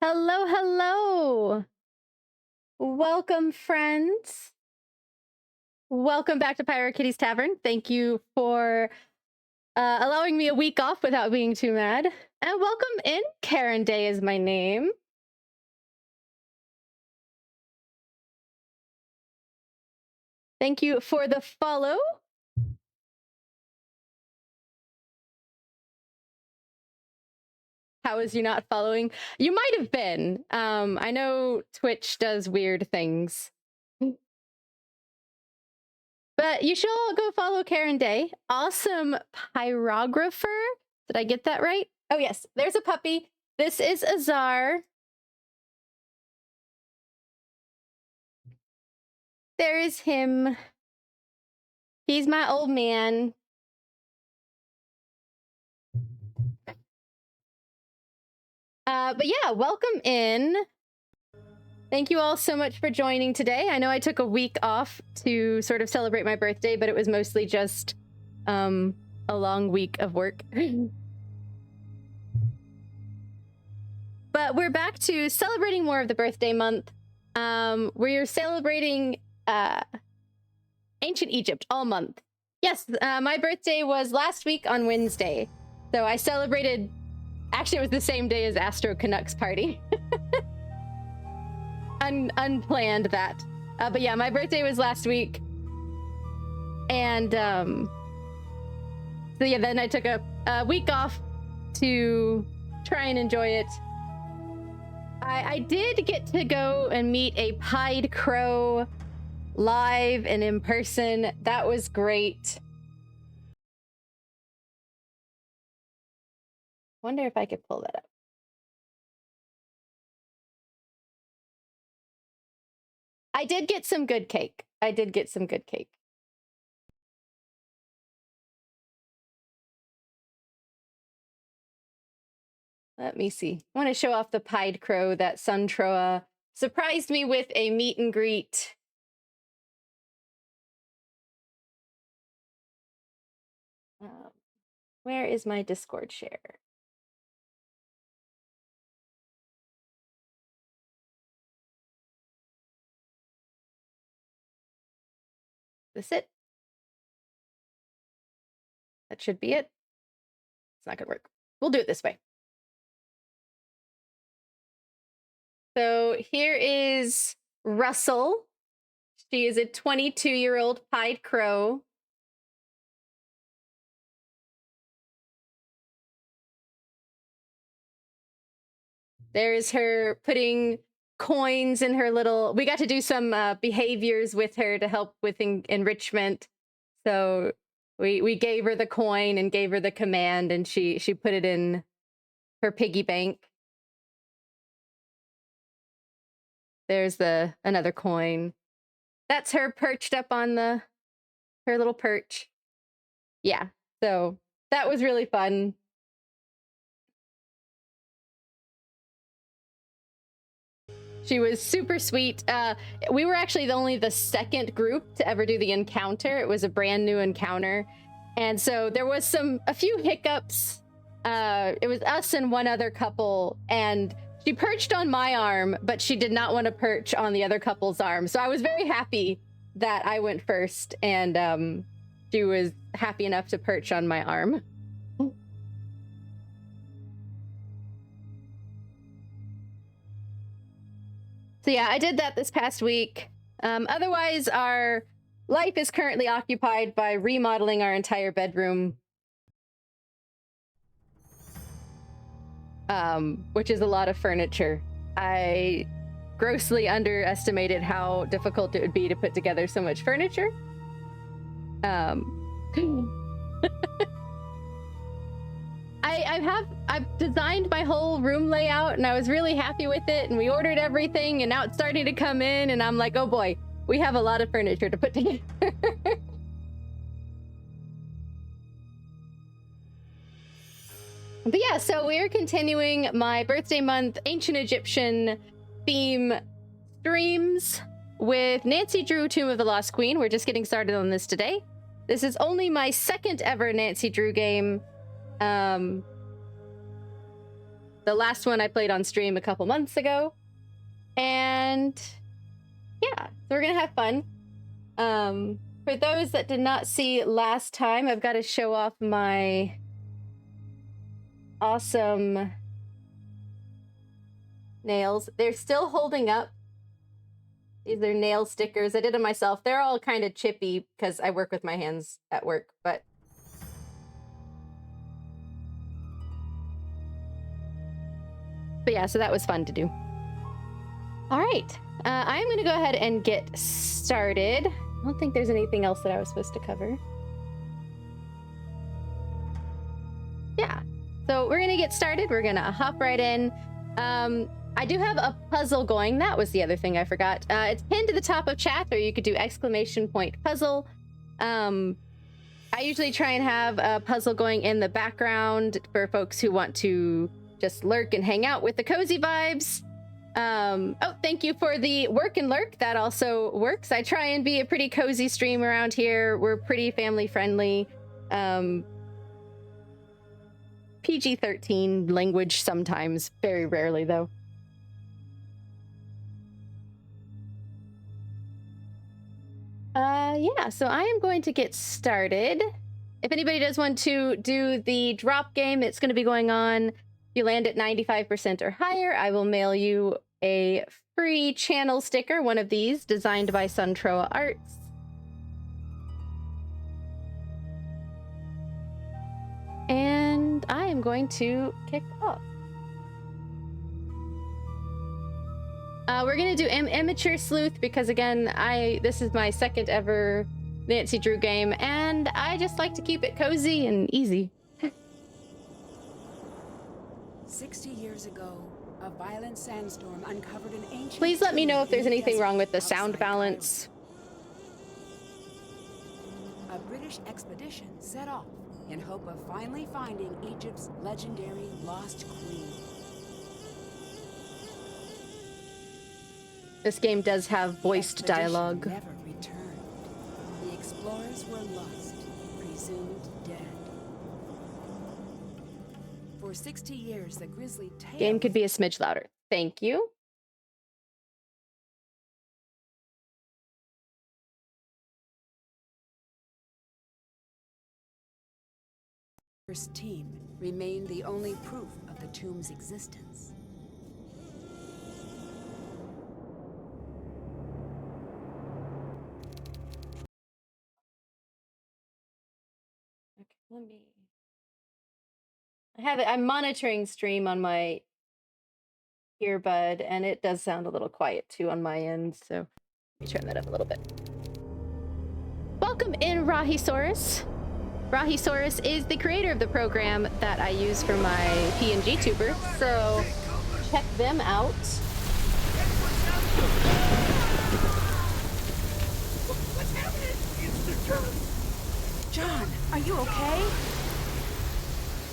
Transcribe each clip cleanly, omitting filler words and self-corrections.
Hello, hello. Welcome, friends. Welcome back to PyroKitty's Tavern. Thank you for allowing me a week off without being too mad. And welcome in. Karen Day is my name. Thank you for the follow. How is you not following? You might have been. I know Twitch does weird things. But you should all go follow Karen Day. Awesome pyrographer. Did I get that right? Oh, yes. There's a puppy. This is Azar. There is him. He's my old man. But yeah, welcome in. Thank you all so much for joining today. I know I took a week off to sort of celebrate my birthday, but it was mostly just a long week of work. But we're back to celebrating more of the birthday month. We're celebrating ancient Egypt all month. Yes, my birthday was last week on Wednesday. So I celebrated, actually it was the same day as Astro Canucks party. Unplanned that. But yeah, my birthday was last week. And so yeah, then I took a week off to try and enjoy it. I did get to go and meet a pied crow live and in person. That was great. Wonder if I could pull that up. I did get some good cake. Let me see. I want to show off the pied crow that Suntroa surprised me with a meet and greet. Where is my Discord share? Is this it? That should be it. It's not gonna work. We'll do it this way. So here is Russell. She is a 22-year-old pied crow. There's her putting coins in her little... We got to do some behaviors with her to help with enrichment. So we gave her the coin and gave her the command, and she put it in her piggy bank. There's another coin. That's her perched up on her little perch. Yeah, so that was really fun. She was super sweet. We were actually only the second group to ever do the encounter. It was a brand new encounter. And so there was a few hiccups. It was us and one other couple, and she perched on my arm, but she did not want to perch on the other couple's arm. So I was very happy that I went first, and she was happy enough to perch on my arm. So yeah, I did that this past week. Otherwise, our life is currently occupied by remodeling our entire bedroom. Which is a lot of furniture. I grossly underestimated how difficult it would be to put together so much furniture. I've designed my whole room layout, and I was really happy with it, and we ordered everything, and now it's starting to come in, and I'm like, oh boy, we have a lot of furniture to put together. But yeah, so we're continuing my birthday month ancient Egyptian theme streams with Nancy Drew Tomb of the Lost Queen. We're just getting started on this today. This is only my second ever Nancy Drew game. The last one I played on stream a couple months ago. And yeah, so we're gonna have fun. For those that did not see last time, I've got to show off my awesome nails. They're still holding up. These are nail stickers. I did them myself. They're all kind of chippy because I work with my hands at work, but yeah, so that was fun to do. All right, I'm going to go ahead and get started. I don't think there's anything else that I was supposed to cover. Yeah, so we're going to get started. We're going to hop right in. I do have a puzzle going. That was the other thing I forgot. It's pinned to the top of chat, or you could do !puzzle. I usually try and have a puzzle going in the background for folks who want to just lurk and hang out with the cozy vibes. Oh, thank you for the work and lurk. That also works. I try and be a pretty cozy stream around here. We're pretty family friendly. PG-13 language sometimes, very rarely though. Yeah, so I am going to get started. If anybody does want to do the drop game, it's going to be going on. If you land at 95% or higher, I will mail you a free channel sticker, one of these, designed by Suntroa Arts. And I am going to kick off. We're gonna do Immature Sleuth because, again, this is my second ever Nancy Drew game, and I just like to keep it cozy and easy. 60 years ago, a violent sandstorm uncovered an ancient... Please let me know if there's anything wrong with the sound balance. A British expedition set off in hope of finally finding Egypt's legendary lost queen. This game does have voiced dialogue. Never returned. The explorers were lost, presumed dead. For 60 years, the grisly tale... Game could be a smidge louder. Thank you. First team remained the only proof of the tomb's existence. Okay, I'm monitoring stream on my earbud, and it does sound a little quiet too on my end, so let me turn that up a little bit. Welcome in, Rahisaurus. Rahisaurus is the creator of the program that I use for my PNG tuber, so check them out. What's happening? It's the turn. John, are you okay?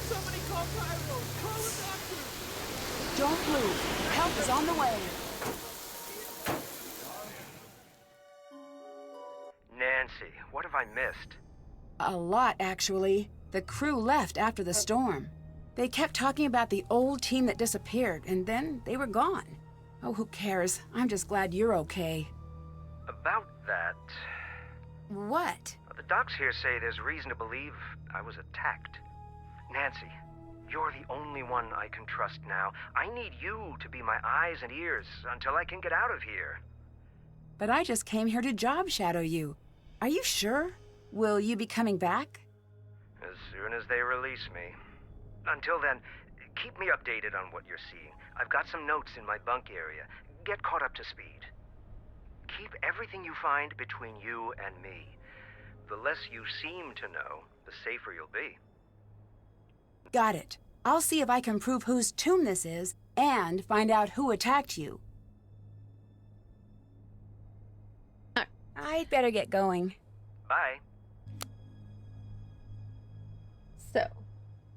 Somebody call Pyro. Call a doctor. Don't move. Help is on the way. Nancy, what have I missed? A lot, actually. The crew left after the storm. They kept talking about the old team that disappeared, and then they were gone. Oh, who cares? I'm just glad you're okay. About that... What? The docs here say there's reason to believe I was attacked. Nancy, you're the only one I can trust now. I need you to be my eyes and ears until I can get out of here. But I just came here to job shadow you. Are you sure? Will you be coming back? As soon as they release me. Until then, keep me updated on what you're seeing. I've got some notes in my bunk area. Get caught up to speed. Keep everything you find between you and me. The less you seem to know, the safer you'll be. Got it. I'll see if I can prove whose tomb this is and find out who attacked you. I'd better get going. Bye. So,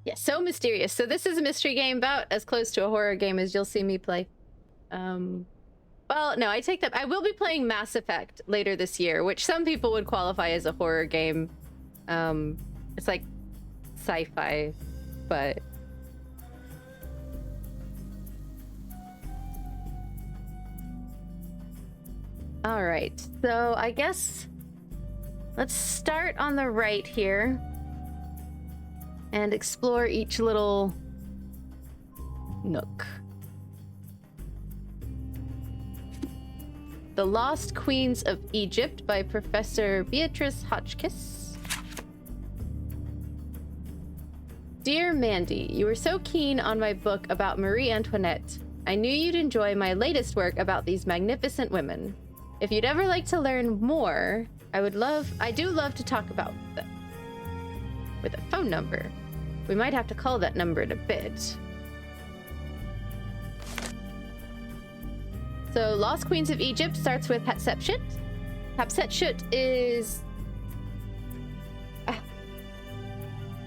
yeah, so mysterious. So this is a mystery game, about as close to a horror game as you'll see me play. Well, no, I take that. I will be playing Mass Effect later this year, which some people would qualify as a horror game. It's like sci-fi, but All right, so I guess let's start on the right here and explore each little nook. The Lost Queens of Egypt by Professor Beatrice Hotchkiss. Dear Mandy, you were so keen on my book about Marie Antoinette. I knew you'd enjoy my latest work about these magnificent women. If you'd ever like to learn more, I do love to talk about them. With a phone number. We might have to call that number in a bit. So, Lost Queens of Egypt starts with Hatshepsut. Hatshepsut is...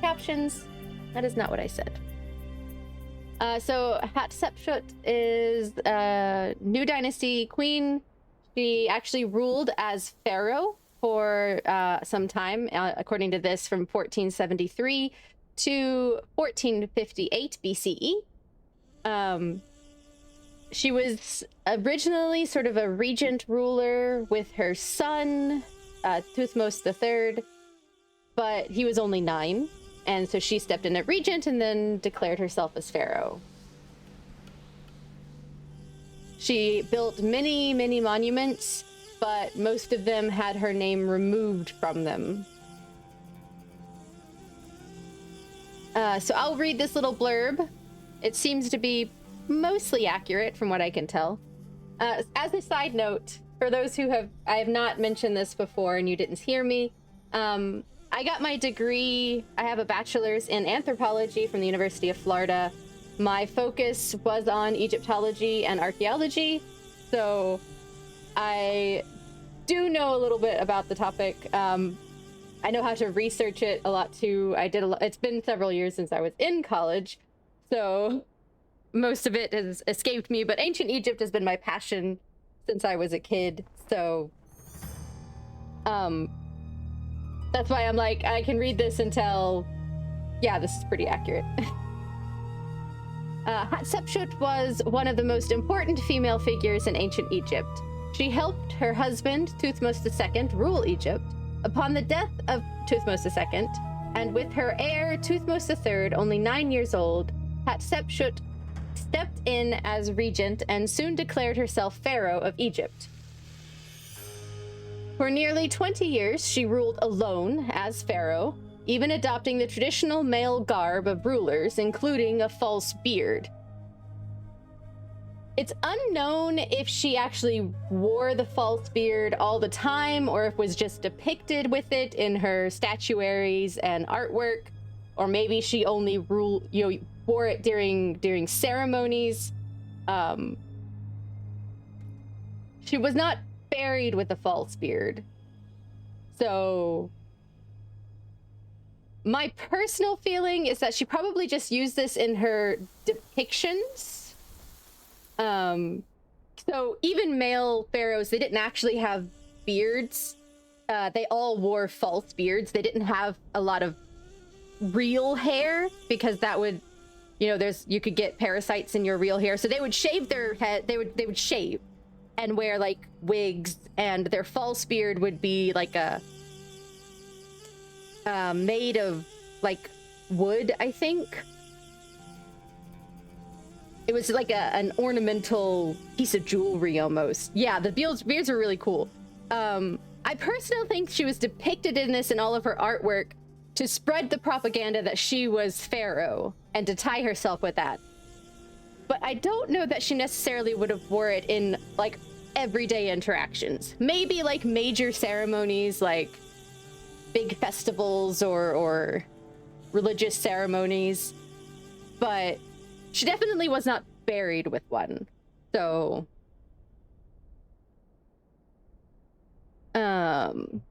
captions. That is not what I said. So, Hatshepsut is a new dynasty queen. She actually ruled as pharaoh for some time, according to this, from 1473 to 1458 BCE. She was originally sort of a regent ruler with her son, Thutmose III, but he was only 9, and so she stepped in as regent and then declared herself as pharaoh. She built many, many monuments, but most of them had her name removed from them. So I'll read this little blurb. It seems to be mostly accurate from what I can tell. As a side note, for those I have not mentioned this before and you didn't hear me, I got my degree, I have a bachelor's in anthropology from the University of Florida. My focus was on Egyptology and archaeology, so I do know a little bit about the topic. I know how to research it a lot too. It's been several years since I was in college, so most of it has escaped me, but ancient Egypt has been my passion since I was a kid, so that's why I'm like, I can read this and tell, yeah, this is pretty accurate. Hatshepsut was one of the most important female figures in ancient Egypt. She helped her husband, Thutmose II, rule Egypt. Upon the death of Thutmose II, and with her heir, Thutmose III, only 9 years old, Hatshepsut stepped in as regent and soon declared herself pharaoh of Egypt. For nearly 20 years, she ruled alone as pharaoh, even adopting the traditional male garb of rulers, including a false beard. It's unknown if she actually wore the false beard all the time, or if it was just depicted with it in her statuaries and artwork, or maybe she only wore it during ceremonies. She was not buried with a false beard. So my personal feeling is that she probably just used this in her depictions. So even male pharaohs, they didn't actually have beards. They all wore false beards. They didn't have a lot of real hair because that would, you could get parasites in your real hair. So they would shave their head. They would shave and wear like wigs, and their false beard would be like made of like wood, I think. It was like an ornamental piece of jewelry almost. Yeah, the beards are really cool. I personally think she was depicted in this in all of her artwork to spread the propaganda that she was pharaoh and to tie herself with that. But I don't know that she necessarily would have wore it in like everyday interactions. Maybe like major ceremonies, like big festivals or religious ceremonies. But she definitely was not buried with one. So,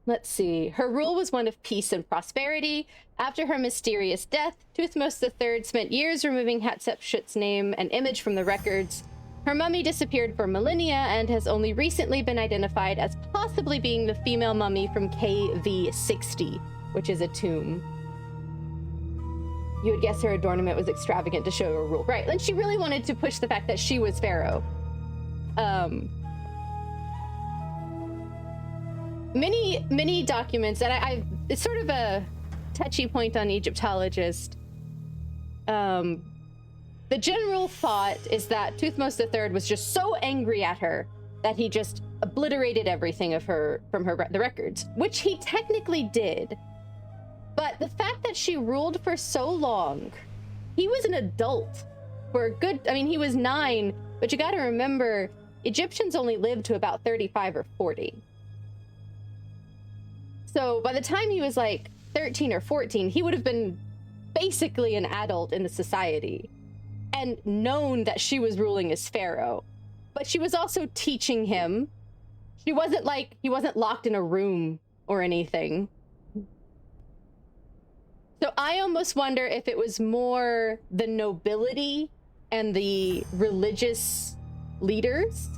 let's see. Her rule was one of peace and prosperity. After her mysterious death, Thutmose III spent years removing Hatshepsut's name and image from the records. Her mummy disappeared for millennia and has only recently been identified as possibly being the female mummy from KV60, which is a tomb. You would guess her adornment was extravagant to show her rule. Right, and she really wanted to push the fact that she was pharaoh. many documents, and it's sort of a touchy point on Egyptologist. The general thought is that Tuthmose III was just so angry at her that he just obliterated everything of her from the records, which he technically did. But the fact that she ruled for so long, he was an adult for a good, I mean, he was 9, but you got to remember, Egyptians only lived to about 35 or 40. So by the time he was like 13 or 14, he would have been basically an adult in the society and known that she was ruling as pharaoh. But she was also teaching him. She wasn't like, he wasn't locked in a room or anything. So I almost wonder if it was more the nobility and the religious leaders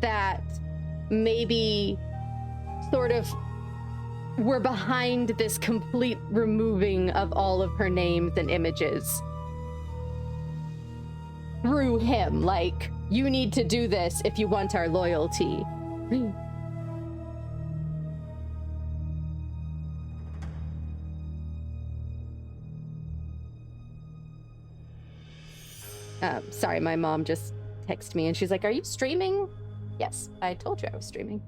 that maybe sort of were behind this complete removing of all of her names and images through him. Like, you need to do this if you want our loyalty. Sorry, my mom just texted me and she's like, "Are you streaming?" Yes, I told you I was streaming.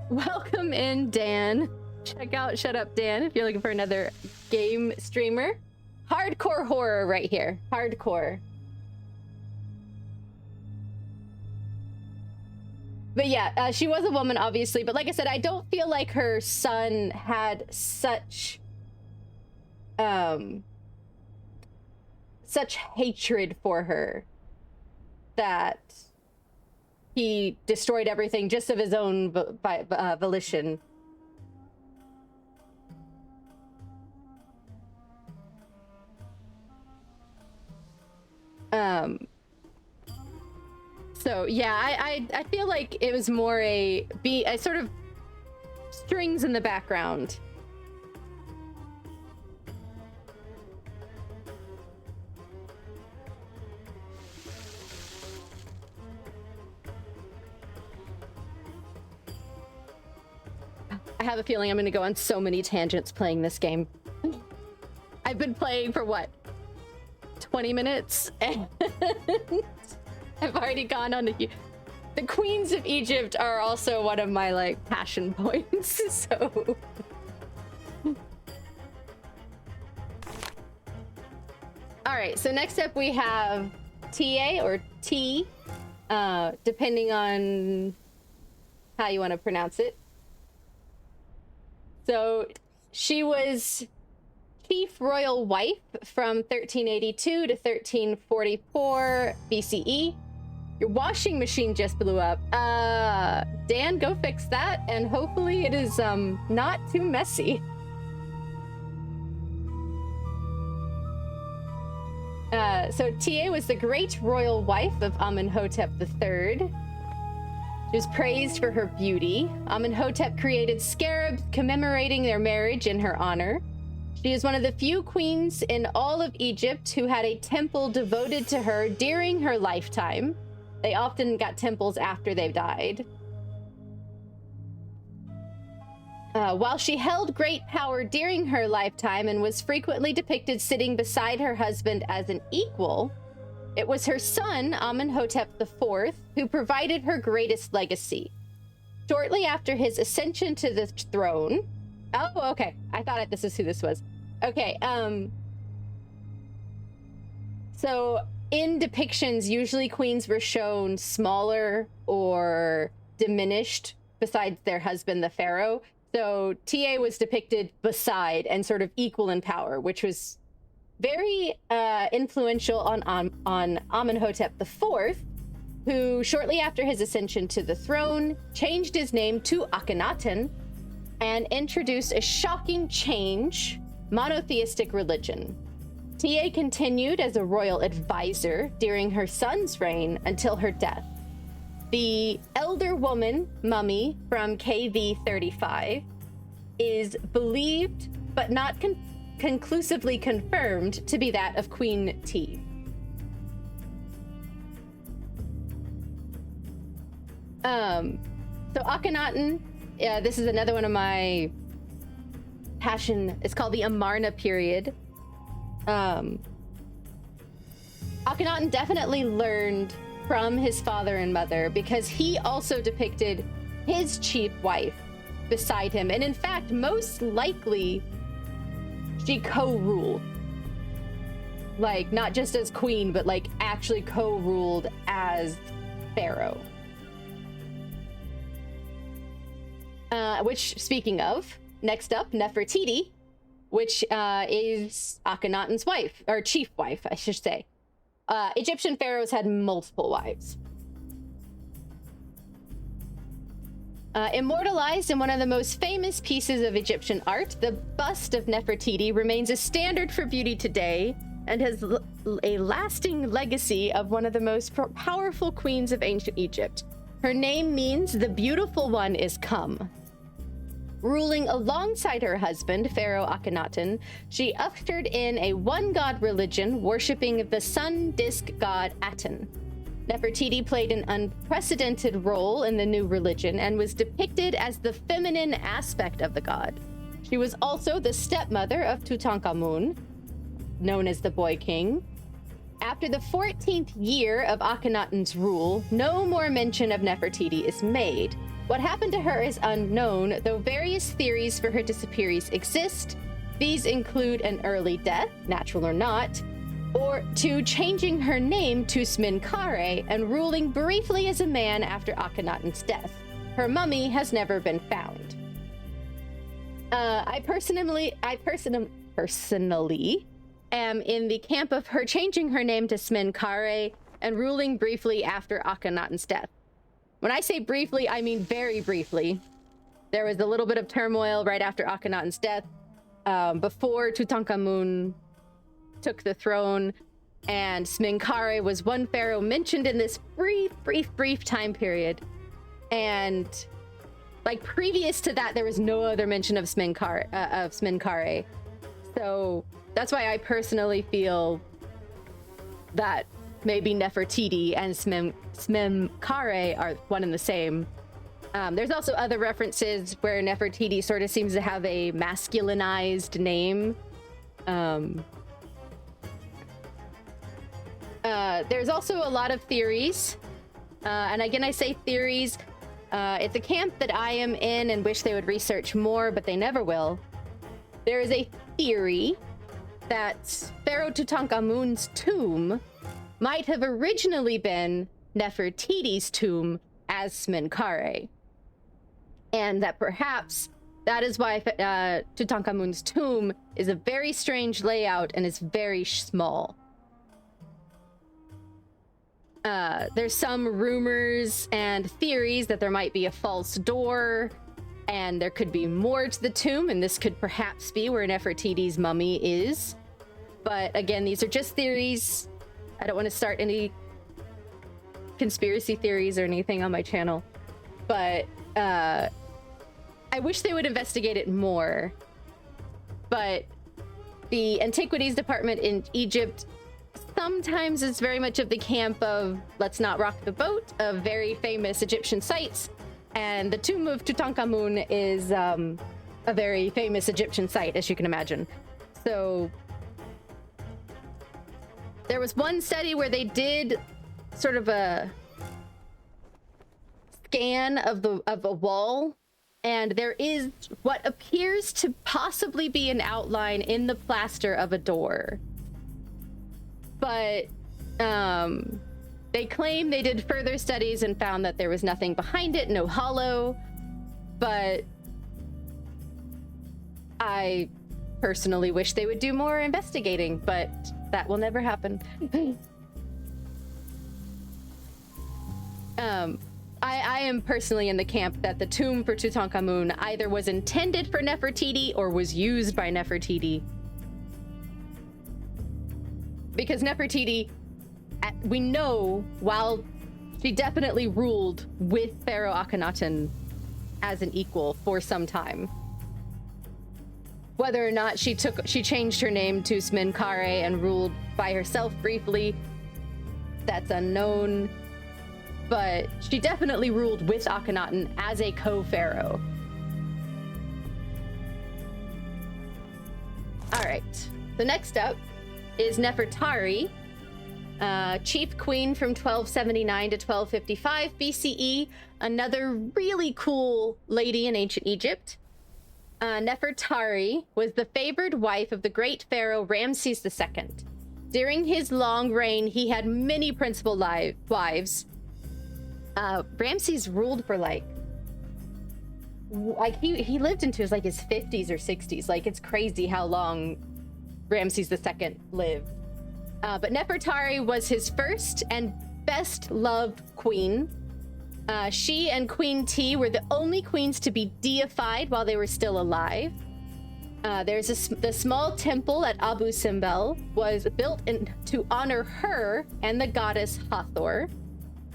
Welcome in, Dan. Check out Shut Up Dan if you're looking for another game streamer. Hardcore horror right here. Hardcore. But yeah, she was a woman, obviously. But like I said, I don't feel like her son had such hatred for her that he destroyed everything just of his own volition. So yeah, I feel like it was more a sort of strings in the background. I have a feeling I'm going to go on so many tangents playing this game. I've been playing for what, 20 minutes? And I've already gone on the queens of Egypt are also one of my like passion points. So all right, so next up we have TA or T, depending on how you want to pronounce it. So she was chief royal wife from 1382 to 1344 BCE. Your washing machine just blew up. Dan, go fix that, and hopefully it is not too messy. So TA was the great royal wife of Amenhotep III. She was praised for her beauty. Amenhotep created scarabs commemorating their marriage in her honor. She is one of the few queens in all of Egypt who had a temple devoted to her during her lifetime. They often got temples after they died. While she held great power during her lifetime and was frequently depicted sitting beside her husband as an equal, it was her son, Amenhotep IV, who provided her greatest legacy. Shortly after his ascension to the throne... Oh, okay. I thought this is who this was. Okay, so in depictions, usually queens were shown smaller or diminished besides their husband, the pharaoh. So TA was depicted beside and sort of equal in power, which was very influential on Amenhotep IV, who shortly after his ascension to the throne changed his name to Akhenaten and introduced a shocking change: monotheistic religion. TA continued as a royal advisor during her son's reign until her death. The elder woman mummy from KV 35 is believed but not conclusively confirmed to be that of Queen T. So Akhenaten, this is another one of my passion. It's called the Amarna period. Akhenaten definitely learned from his father and mother because he also depicted his chief wife beside him. And in fact, most likely, she co-ruled. Like, not just as queen, but like actually co-ruled as pharaoh. Which, speaking of, next up, Nefertiti, which is Akhenaten's wife, or chief wife, I should say. Egyptian pharaohs had multiple wives. Immortalized in one of the most famous pieces of Egyptian art, the bust of Nefertiti remains a standard for beauty today and has a lasting legacy of one of the most powerful queens of ancient Egypt. Her name means the beautiful one is come. Ruling alongside her husband, Pharaoh Akhenaten, she ushered in a one-god religion worshipping the sun disk god Aten. Nefertiti played an unprecedented role in the new religion and was depicted as the feminine aspect of the god. She was also the stepmother of Tutankhamun, known as the Boy King. After the 14th year of Akhenaten's rule, no more mention of Nefertiti is made. What happened to her is unknown, though various theories for her disappearance exist. These include an early death, natural or not, or to changing her name to Sminkare and ruling briefly as a man after Akhenaten's death. Her mummy has never been found. I personally am in the camp of her changing her name to Sminkare and ruling briefly after Akhenaten's death. When I say briefly, I mean very briefly. There was a little bit of turmoil right after Akhenaten's death, before Tutankhamun took the throne, and Sminkare was one pharaoh mentioned in this brief time period. And like previous to that, there was no other mention of Sminkare. So that's why I personally feel that maybe Nefertiti and Sminkare are one and the same. There's also other references where Nefertiti sort of seems to have a masculinized name. There's also a lot of theories. And again, I say theories. It's a camp that I am in and wish they would research more, but they never will. There is a theory that Pharaoh Tutankhamun's tomb might have originally been Nefertiti's tomb as Sminkare. And that perhaps that is why Tutankhamun's tomb is a very strange layout and is very small. There's some rumors and theories that there might be a false door and there could be more to the tomb, and this could perhaps be where Nefertiti's mummy is. But again, these are just theories. I don't want to start any conspiracy theories or anything on my channel, but I wish they would investigate it more. But the Antiquities Department in Egypt sometimes is very much of the camp of let's not rock the boat of very famous Egyptian sites, and the tomb of Tutankhamun is a very famous Egyptian site, as you can imagine. So there was one study where they did sort of a scan of a wall, and there is what appears to possibly be an outline in the plaster of a door. But they claim they did further studies and found that there was nothing behind it, no hollow. But I personally wish they would do more investigating, but that will never happen. I am personally in the camp that the tomb for Tutankhamun either was intended for Nefertiti or was used by Nefertiti. Because Nefertiti, we know, while she definitely ruled with Pharaoh Akhenaten as an equal for some time. Whether or not she changed her name to Sminkare and ruled by herself briefly, that's unknown. but she definitely ruled with Akhenaten as a co-pharaoh. All right, so next up is Nefertari, chief queen from 1279 to 1255 BCE, another really cool lady in ancient Egypt. Nefertari was the favored wife of the great pharaoh Ramses II. During his long reign, he had many principal wives. Ramses ruled for like he lived into his 50s or 60s. Like, it's crazy how long Ramses II lived. But Nefertari was his first and best loved queen. She and Queen T were the only queens to be deified while they were still alive. The small temple at Abu Simbel was built to honor her and the goddess Hathor.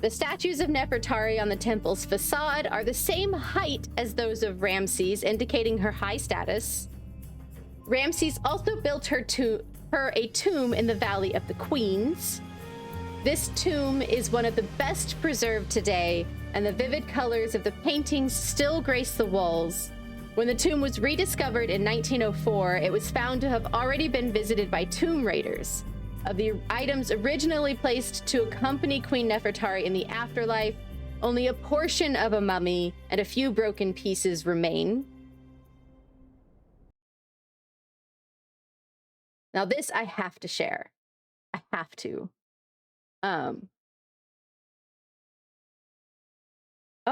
The statues of Nefertari on the temple's facade are the same height as those of Ramses, indicating her high status. Ramses also built her a tomb in the Valley of the Queens. This tomb is one of the best preserved today, and the vivid colors of the paintings still grace the walls. When the tomb was rediscovered in 1904, it was found to have already been visited by tomb raiders. Of the items originally placed to accompany Queen Nefertari in the afterlife, only a portion of a mummy and a few broken pieces remain. Now this I have to share. I have to. Oh,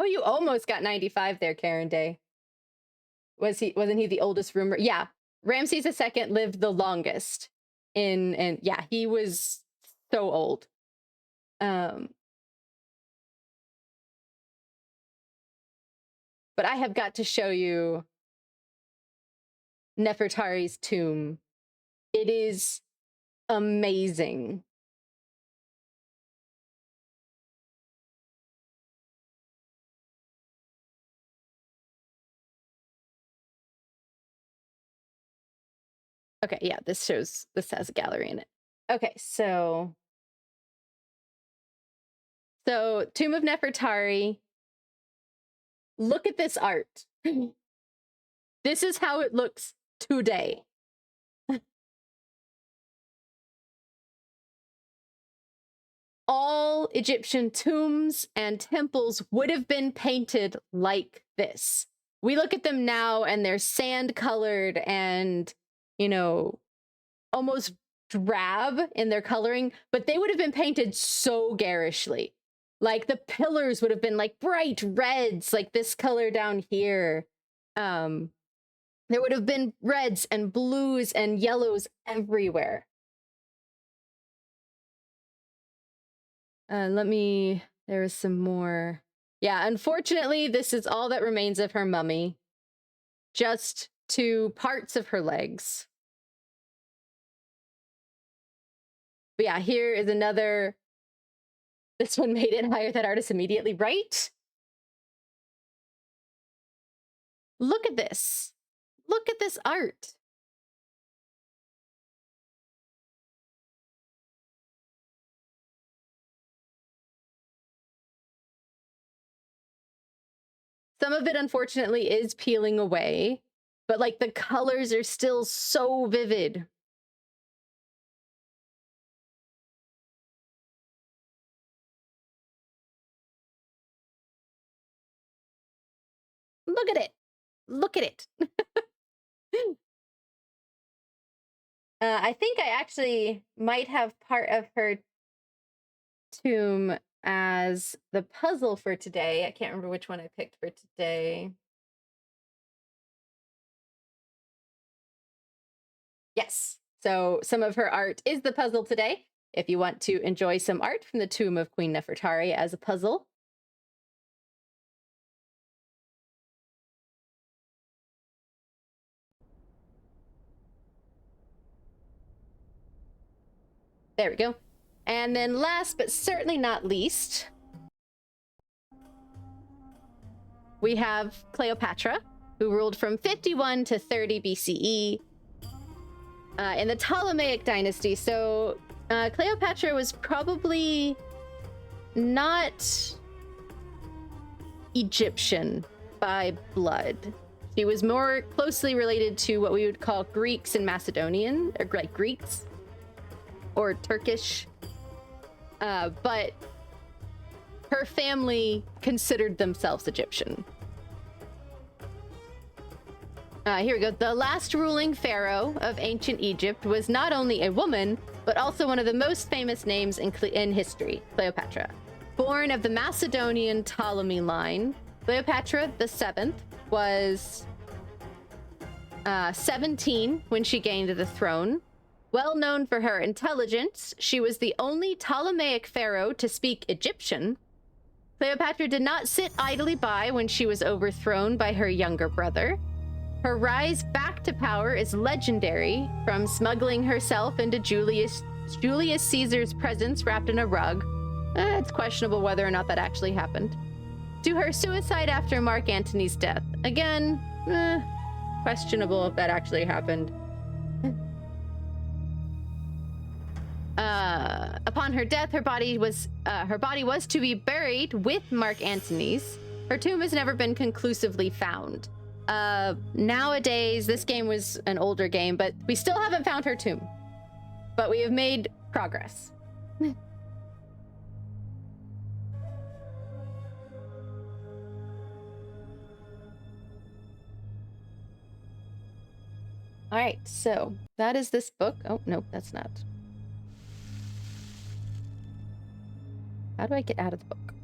you almost got 95 there, Karen Day. Wasn't he the oldest ruler? Yeah. Ramses II lived the longest. And yeah, he was so old. But I have got to show you Nefertari's tomb. It is amazing. Okay, yeah, this has a gallery in it. Okay, so Tomb of Nefertari. Look at this art. This is how it looks today. All Egyptian tombs and temples would have been painted like this. We look at them now and they're sand colored and, almost drab in their coloring, but they would have been painted so garishly. Like, the pillars would have been like bright reds, like this color down here. There would have been reds and blues and yellows everywhere. There is some more. Yeah, unfortunately, this is all that remains of her mummy. Just 2 parts of her legs. But yeah, here is another. This one made it higher that artist immediately, right? Look at this. Look at this art. Some of it, unfortunately, is peeling away, but like the colors are still so vivid. Look at it. Look at it. I think I actually might have part of her tomb as the puzzle for today. I can't remember which one I picked for today. Yes. So some of her art is the puzzle today. If you want to enjoy some art from the tomb of Queen Nefertari as a puzzle. There we go. And then last but certainly not least, we have Cleopatra, who ruled from 51 to 30 BCE in the Ptolemaic dynasty. So Cleopatra was probably not Egyptian by blood. She was more closely related to what we would call Greeks and Macedonian, or like Greeks, or Turkish. But her family considered themselves Egyptian. Here we go. The last ruling pharaoh of ancient Egypt was not only a woman, but also one of the most famous names in history, Cleopatra. Born of the Macedonian Ptolemy line, Cleopatra VII was 17 when she gained the throne. Well known for her intelligence, she was the only Ptolemaic pharaoh to speak Egyptian. Cleopatra did not sit idly by when she was overthrown by her younger brother. Her rise back to power is legendary, from smuggling herself into Julius Caesar's presence wrapped in a rug. It's questionable whether or not that actually happened. To her suicide after Mark Antony's death. Again, questionable if that actually happened. Upon her death, her body was to be buried with Mark Antony's. Her tomb has never been conclusively found. Nowadays, this game was an older game, but we still haven't found her tomb. But we have made progress. All right, so that is this book. Oh, nope, that's not. How do I get out of the book?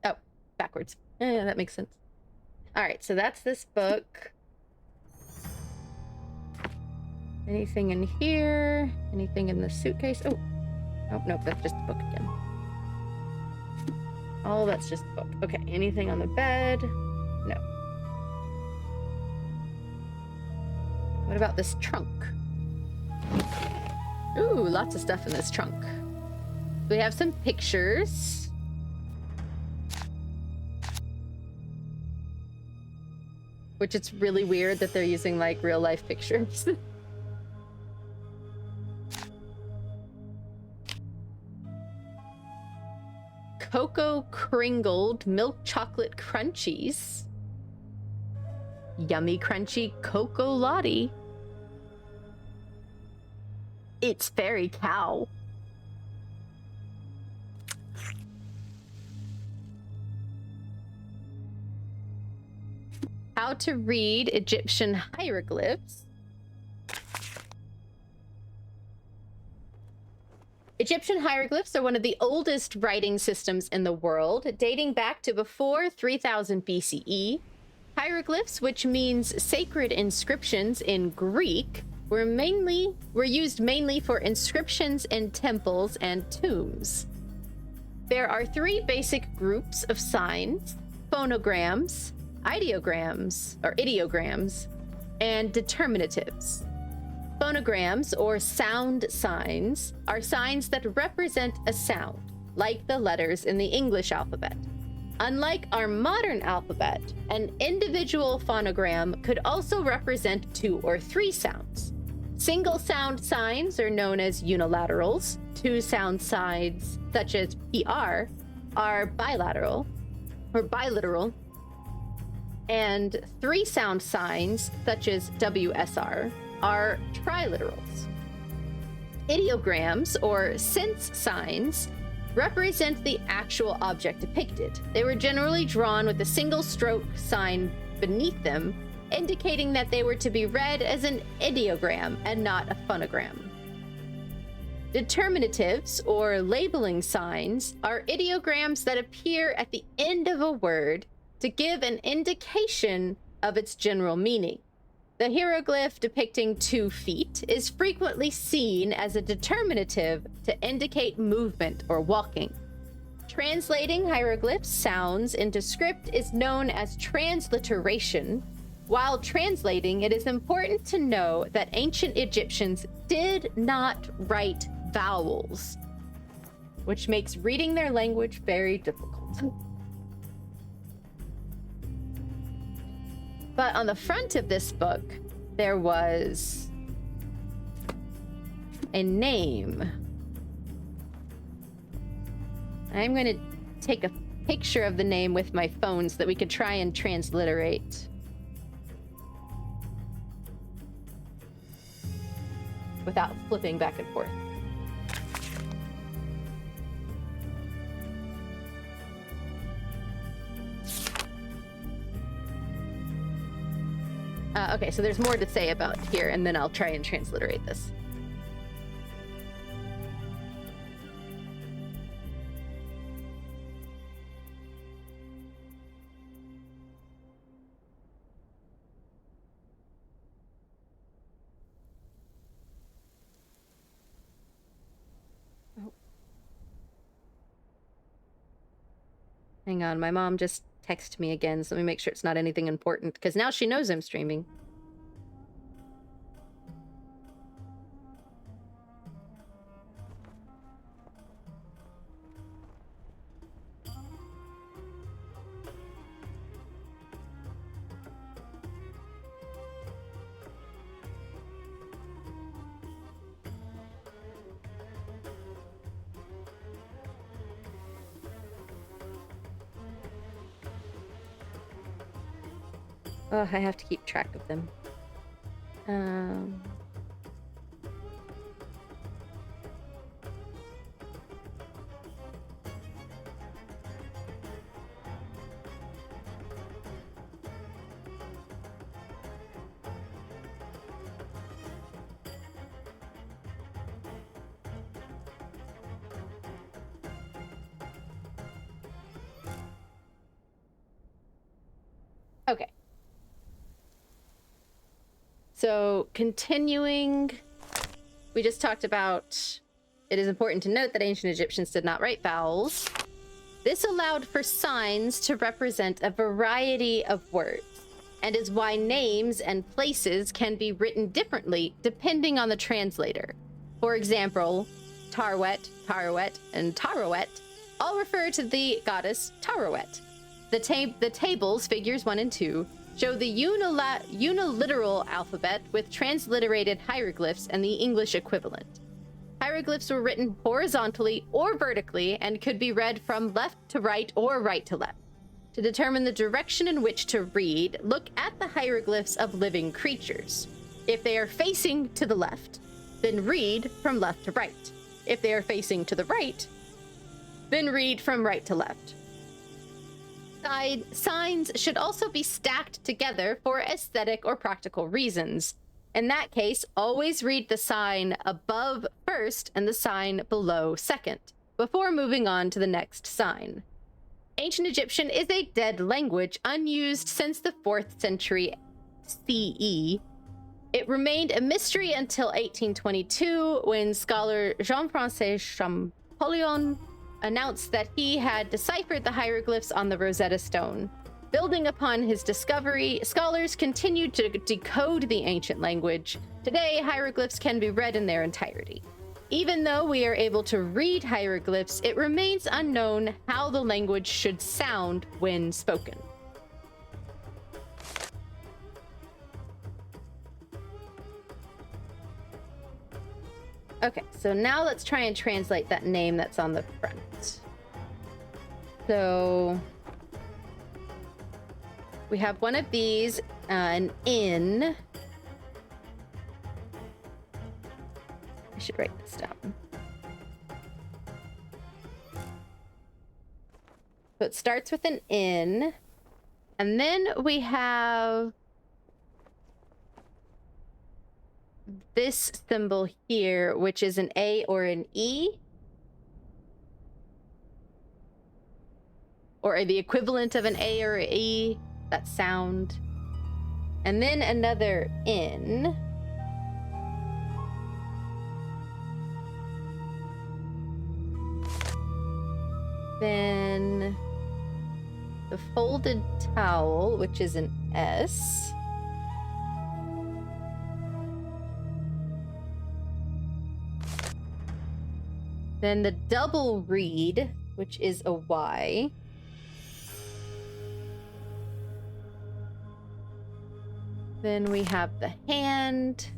Oh, backwards. Yeah, that makes sense. All right, so that's this book. Anything in here? Anything in the suitcase? Oh, nope, that's just the book again. Oh, that's just the book. Okay, anything on the bed? No. What about this trunk? Ooh, lots of stuff in this trunk. We have some pictures. Which it's really weird that they're using like real life pictures. Cocoa Kringled Milk Chocolate Crunchies. Yummy Crunchy Cocoa Lottie. It's Fairy Cow. How to read Egyptian hieroglyphs. Egyptian hieroglyphs are one of the oldest writing systems in the world, dating back to before 3000 BCE. Hieroglyphs, which means sacred inscriptions in Greek, were used mainly for inscriptions in temples and tombs. There are three basic groups of signs: phonograms, ideograms, or ideograms, and determinatives. Phonograms, or sound signs, are signs that represent a sound, like the letters in the English alphabet. Unlike our modern alphabet, an individual phonogram could also represent 2 or 3 sounds. Single sound signs are known as unilaterals. 2 sound signs, such as PR, are biliteral, and 3 sound signs, such as WSR, are triliterals. Ideograms, or sense signs, represent the actual object depicted. They were generally drawn with a single stroke sign beneath them, indicating that they were to be read as an ideogram and not a phonogram. Determinatives, or labeling signs, are ideograms that appear at the end of a word to give an indication of its general meaning. The hieroglyph depicting 2 feet is frequently seen as a determinative to indicate movement or walking. Translating hieroglyph sounds into script is known as transliteration. While translating, it is important to know that ancient Egyptians did not write vowels, which makes reading their language very difficult. But on the front of this book, there was a name. I'm going to take a picture of the name with my phone so that we could try and transliterate. Without flipping back and forth. Okay, so there's more to say about here, and then I'll try and transliterate this. Hang on, my mom just texted me again, so let me make sure it's not anything important, because now she knows I'm streaming. Oh, I have to keep track of them. Okay. So, continuing, we just talked about, it is important to note that ancient Egyptians did not write vowels. This allowed for signs to represent a variety of words, and is why names and places can be written differently depending on the translator. For example, Tarwet, Tarawet, and Tarawet all refer to the goddess Tarawet. The tables, figures 1 and 2, show the uniliteral alphabet with transliterated hieroglyphs and the English equivalent. Hieroglyphs were written horizontally or vertically and could be read from left to right or right to left. To determine the direction in which to read, look at the hieroglyphs of living creatures. If they are facing to the left, then read from left to right. If they are facing to the right, then read from right to left. Signs should also be stacked together for aesthetic or practical reasons. In that case, always read the sign above first and the sign below second, before moving on to the next sign. Ancient Egyptian is a dead language, unused since the 4th century CE. It remained a mystery until 1822, when scholar Jean-François Champollion announced that he had deciphered the hieroglyphs on the Rosetta Stone. Building upon his discovery, scholars continued to decode the ancient language. Today, hieroglyphs can be read in their entirety. Even though we are able to read hieroglyphs, it remains unknown how the language should sound when spoken. Okay, so now let's try and translate that name that's on the front. So we have one of these, an inn. I should write this down. So it starts with an N, and then we have this symbol here, which is an A or an E, or the equivalent of an A or an E, that sound, and then another N. Then the folded towel, which is an S. Then the double reed, which is a Y. Then we have the hand,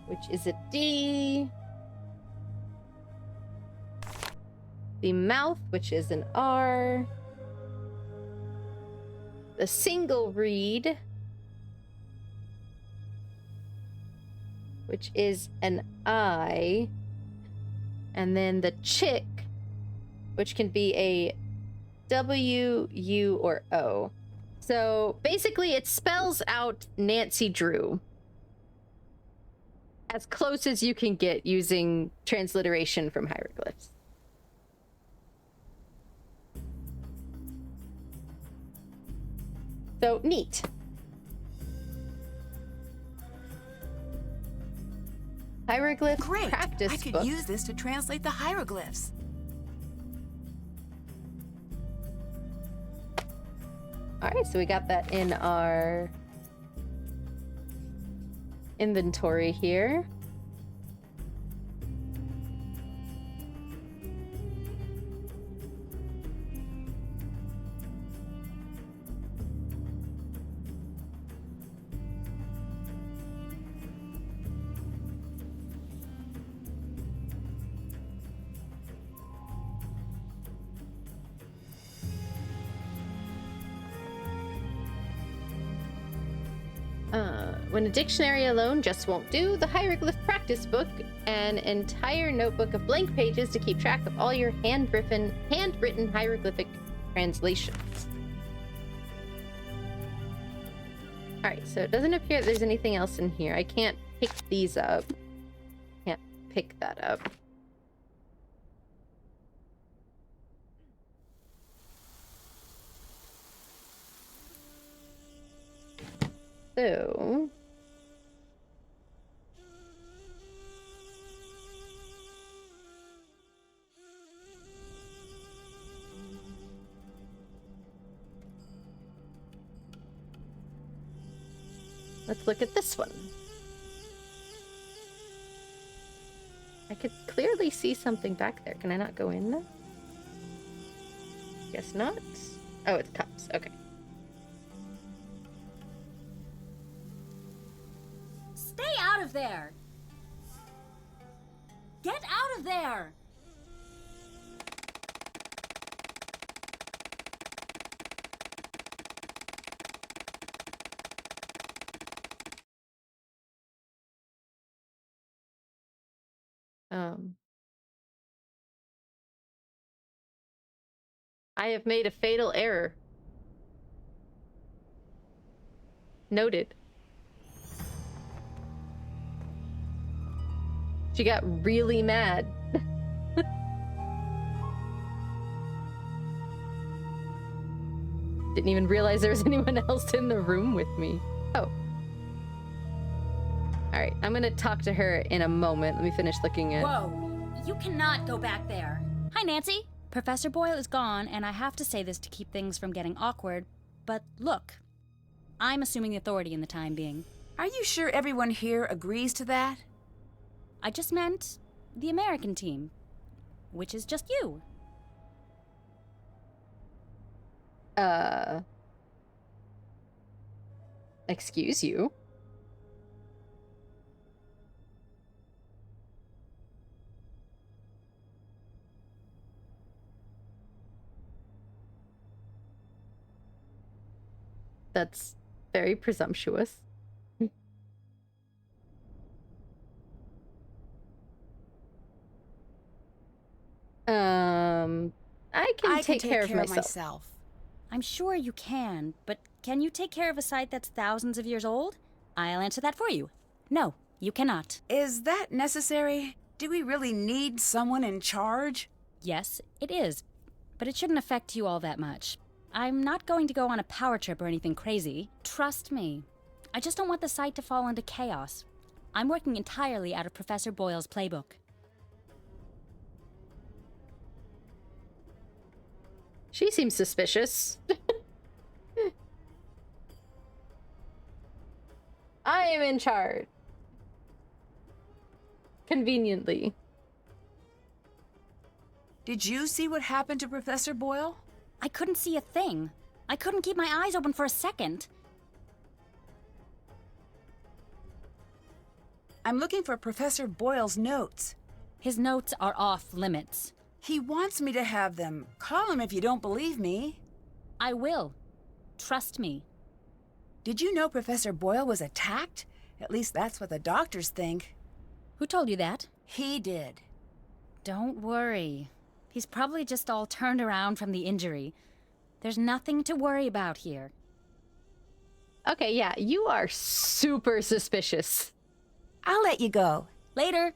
which is a D. The mouth, which is an R. The single reed, which is an I. And then the chick, which can be a W, U, or O. So basically it spells out Nancy Drew. As close as you can get using transliteration from hieroglyphs. So neat. Hieroglyph Great! practice I could book. use this to translate the hieroglyphs. All right, so we got that in our inventory here. When a dictionary alone just won't do, the hieroglyph practice book, an entire notebook of blank pages to keep track of all your handwritten hieroglyphic translations. Alright, so it doesn't appear there's anything else in here. I can't pick these up. Can't pick that up. So... let's look at this one. I could clearly see something back there. Can I not go in there? Guess not. Oh, it's cups. Okay. Stay out of there! Get out of there! I have made a fatal error. Noted. She got really mad. Didn't even realize there was anyone else in the room with me. Oh. Alright, I'm gonna talk to her in a moment. Let me finish looking at... Whoa! You cannot go back there! Hi, Nancy! Professor Boyle is gone, and I have to say this to keep things from getting awkward, but look. I'm assuming the authority in the time being. Are you sure everyone here agrees to that? I just meant the American team, which is just you. Excuse you? That's very presumptuous. I can take care of myself. I'm sure you can, but can you take care of a site that's thousands of years old? I'll answer that for you. No, you cannot. Is that necessary? Do we really need someone in charge? Yes, it is, but it shouldn't affect you all that much. I'm not going to go on a power trip or anything crazy. Trust me. I just don't want the site to fall into chaos. I'm working entirely out of Professor Boyle's playbook. She seems suspicious. I am in charge. Conveniently. Did you see what happened to Professor Boyle? I couldn't see a thing. I couldn't keep my eyes open for a second. I'm looking for Professor Boyle's notes. His notes are off limits. He wants me to have them. Call him if you don't believe me. I will. Trust me. Did you know Professor Boyle was attacked? At least that's what the doctors think. Who told you that? He did. Don't worry. He's probably just all turned around from the injury. There's nothing to worry about here. Okay, yeah, you are super suspicious. I'll let you go. Later.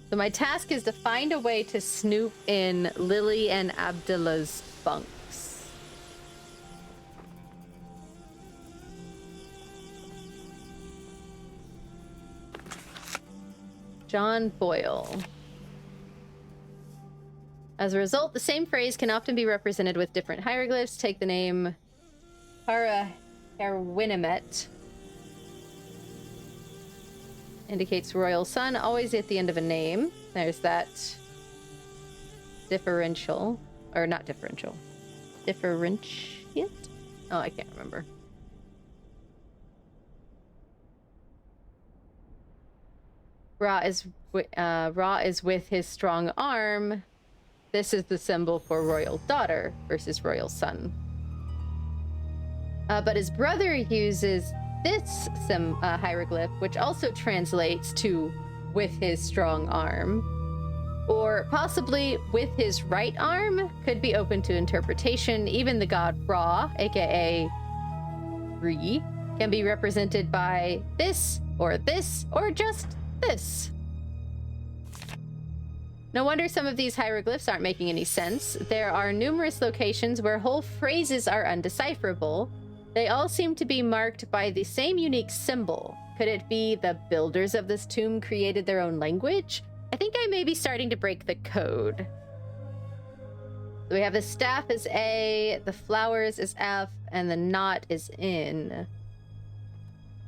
So my task is to find a way to snoop in Lily and Abdullah's bunks. John Boyle. As a result, the same phrase can often be represented with different hieroglyphs. Take the name Para-Herwinimet. Indicates royal son, always at the end of a name. There's that differential, or not differential. Differentiate? Oh, I can't remember. Ra is with his strong arm. This is the symbol for royal daughter versus royal son. But his brother uses this hieroglyph, which also translates to with his strong arm, or possibly with his right arm, could be open to interpretation. Even the god Ra, aka Re, can be represented by this, or just this. No wonder some of these hieroglyphs aren't making any sense. There are numerous locations where whole phrases are undecipherable. They all seem to be marked by the same unique symbol. Could it be the builders of this tomb created their own language? I think I may be starting to break the code. So we have the staff is A, the flowers is F, and the knot is N.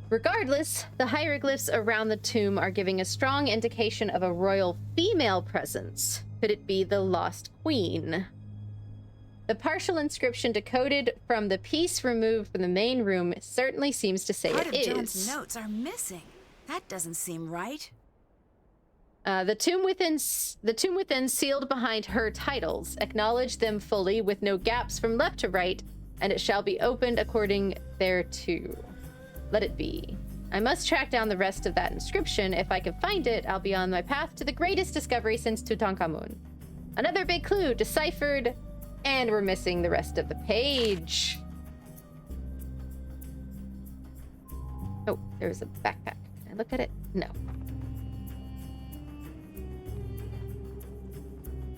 Regardless, the hieroglyphs around the tomb are giving a strong indication of a royal female presence. Could it be the Lost Queen? The partial inscription decoded from the piece removed from the main room certainly seems to say Part it of is. John's notes are missing. That doesn't seem right. The tomb within sealed behind her titles. Acknowledge them fully with no gaps from left to right, and it shall be opened according thereto. Let it be. I must track down the rest of that inscription. If I can find it, I'll be on my path to the greatest discovery since Tutankhamun. Another big clue deciphered, and we're missing the rest of the page. Oh, there's a backpack. Can I look at it? No.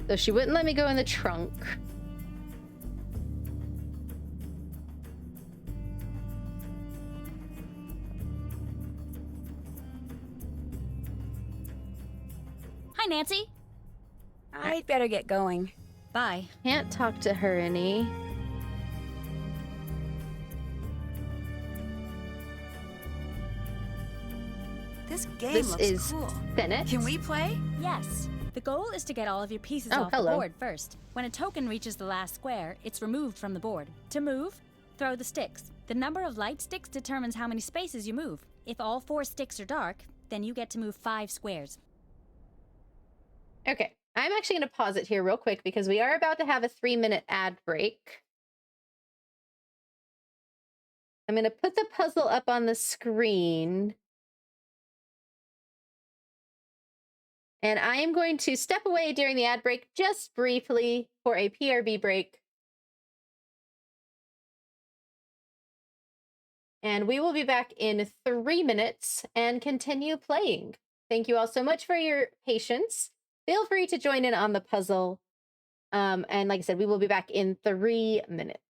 So she wouldn't let me go in the trunk. Hi, Nancy. I'd better get going. Bye. Can't talk to her any. This game This looks is cool. Bennett. Can we play? Yes. The goal is to get all of your pieces Oh, off the hello. board first. When a token reaches the last square, it's removed from the board. To move, throw the sticks. The number of light sticks determines how many spaces you move. If all 4 sticks are dark, then you get to move 5 squares. Okay, I'm actually going to pause it here real quick because we are about to have a 3-minute ad break. I'm going to put the puzzle up on the screen. And I am going to step away during the ad break just briefly for a PRB break. And we will be back in 3 minutes and continue playing. Thank you all so much for your patience. Feel free to join in on the puzzle. And like I said, we will be back in 3 minutes.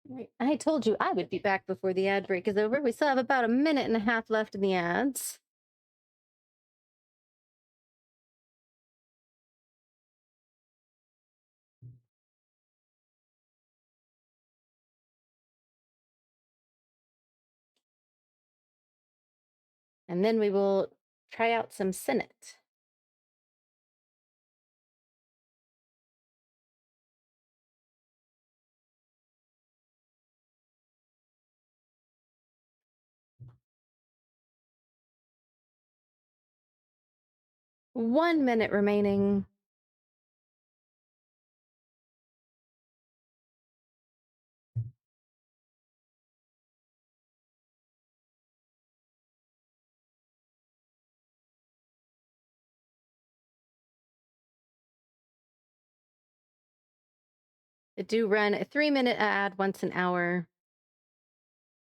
Right. I told you I would be back before the ad break is over. We still have about a minute and a half left in the ads. And then we will try out some Senate. One minute remaining. I do run a 3-minute ad once an hour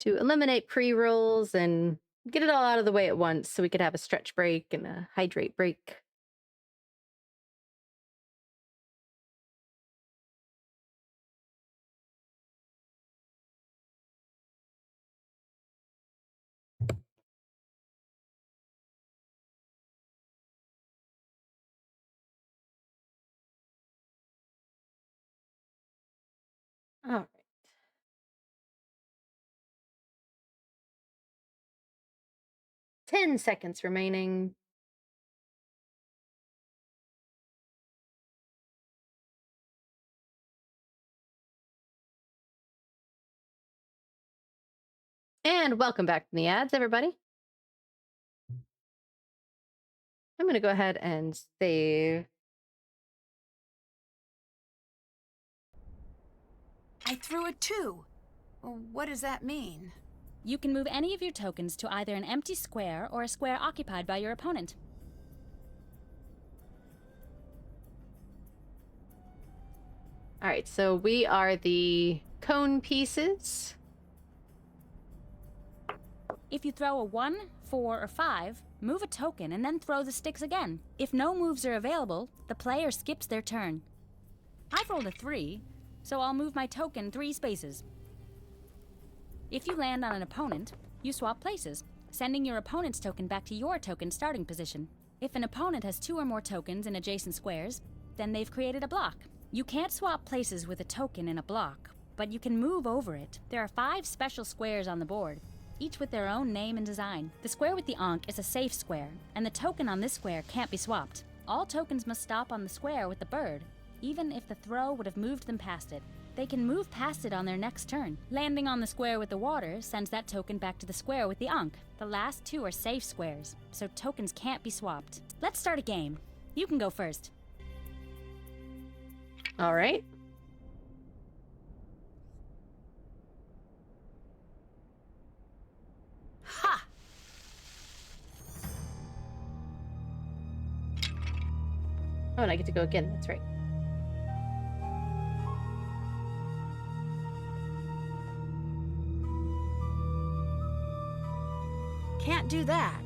to eliminate pre-rolls and get it all out of the way at once so we could have a stretch break and a hydrate break. All right. 10 seconds remaining. And welcome back to the ads, everybody. I'm going to go ahead and save. I threw a 2. Well, what does that mean? You can move any of your tokens to either an empty square or a square occupied by your opponent. All right, so we are the cone pieces. If you throw a 1, 4, or 5, move a token and then throw the sticks again. If no moves are available, the player skips their turn. I've rolled a 3, so I'll move my token 3 spaces. If you land on an opponent, you swap places, sending your opponent's token back to your token starting position. If an opponent has 2 or more tokens in adjacent squares, then they've created a block. You can't swap places with a token in a block, but you can move over it. There are 5 special squares on the board, each with their own name and design. The square with the Ankh is a safe square, and the token on this square can't be swapped. All tokens must stop on the square with the bird, even if the throw would have moved them past it. They can move past it on their next turn. Landing on the square with the water sends that token back to the square with the Ankh. The last 2 are safe squares, so tokens can't be swapped. Let's start a game. You can go first. All right. Ha! Oh, and I get to go again. That's right. Can't do that.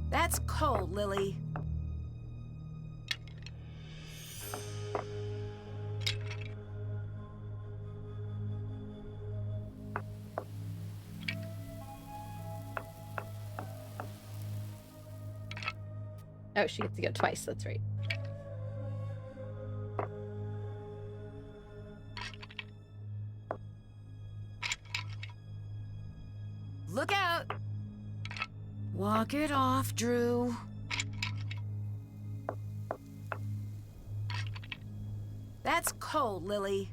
That's cold, Lily. Oh, she gets to go twice. That's right. Look out! Walk it off, Drew. That's cold, Lily.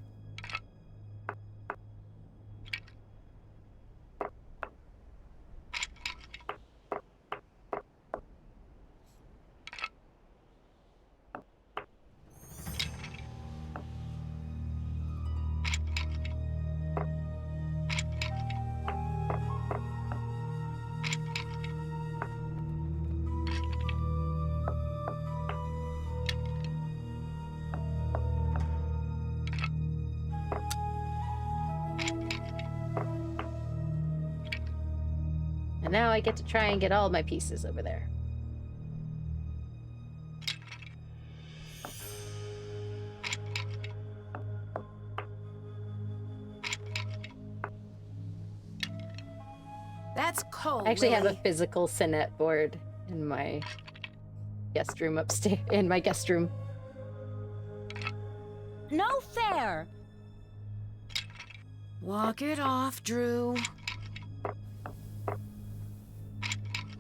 And now I get to try and get all my pieces over there. That's cold. I actually have a Lily. physical Cinet board in my guest room upstairs. In my guest room. No fair! Walk it off, Drew.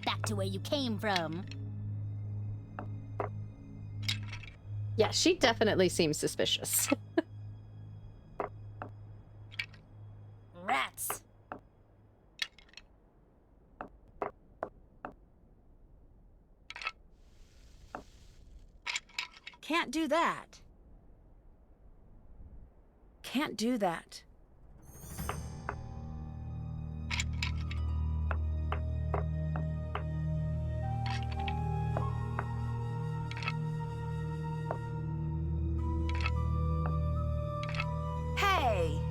Back to where you came from. Yeah, she definitely seems suspicious. Rats! Can't do that. Can't do that. Hey!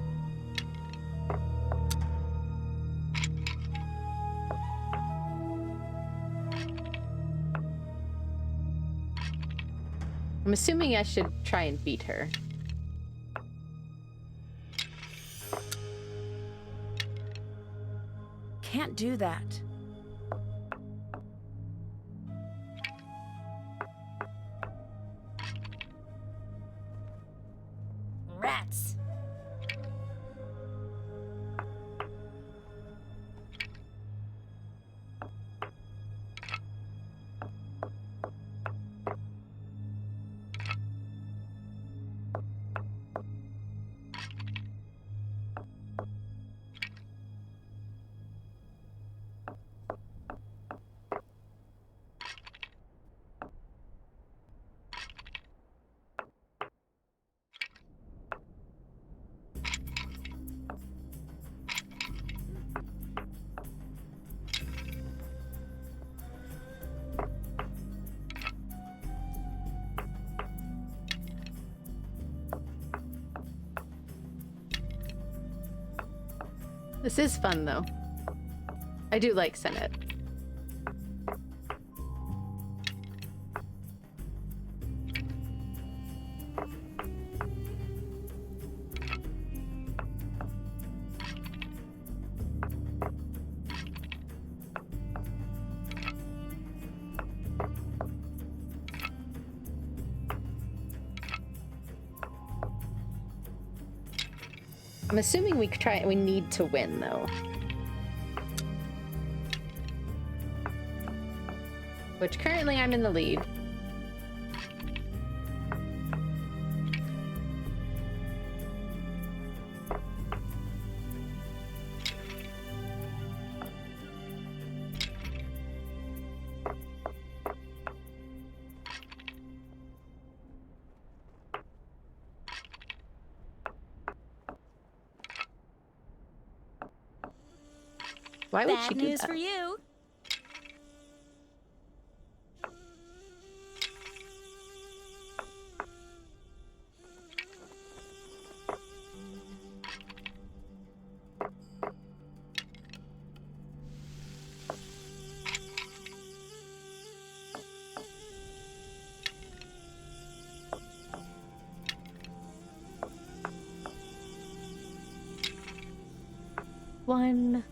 I'm assuming I should try and beat her. Can't do that. Rats! This is fun, though. I do like Cinet. I'm assuming we need to win, though. Which currently I'm in the lead. Why would she Bad do news that? for you. One.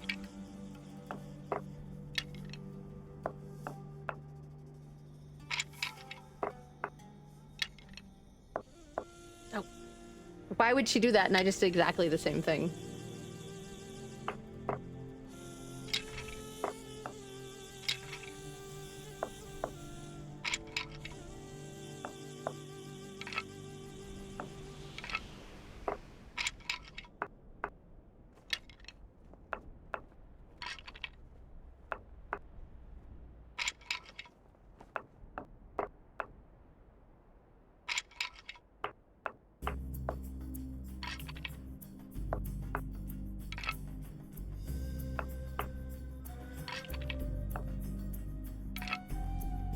Oh. Why would she do that? And I just did exactly the same thing.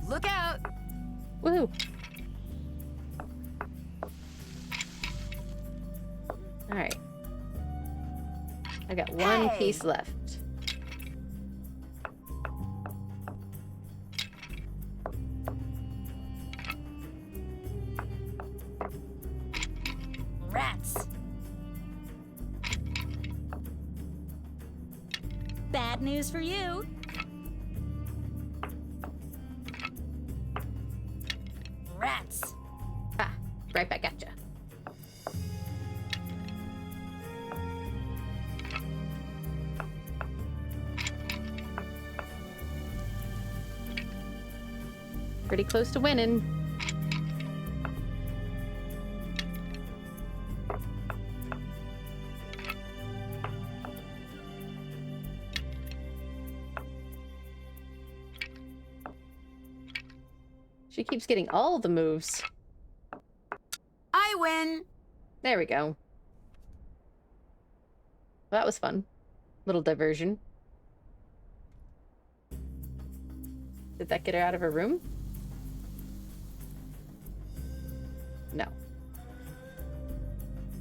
Look out! Woohoo! Alright. I got one Hey! piece left. got news for you. Rats. Ah, right back at ya. Pretty close to winning. She keeps getting all the moves. I win! There we go. That was fun. Little diversion. Did that get her out of her room? No.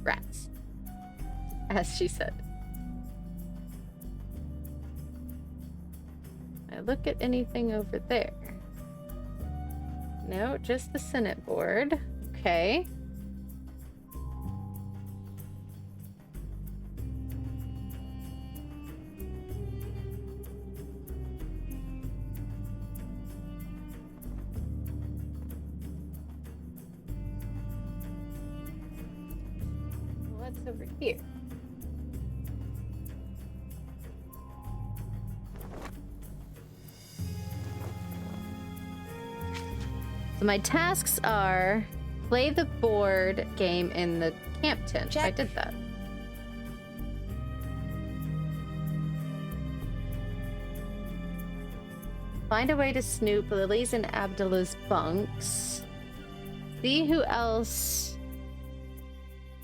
Rats. As she said. I look at anything over there. No, just the Senate board. Okay. What's over here? So my tasks are play the board game in the camp tent. I Check. did that. Find a way to snoop Lily's and Abdullah's bunks. See who else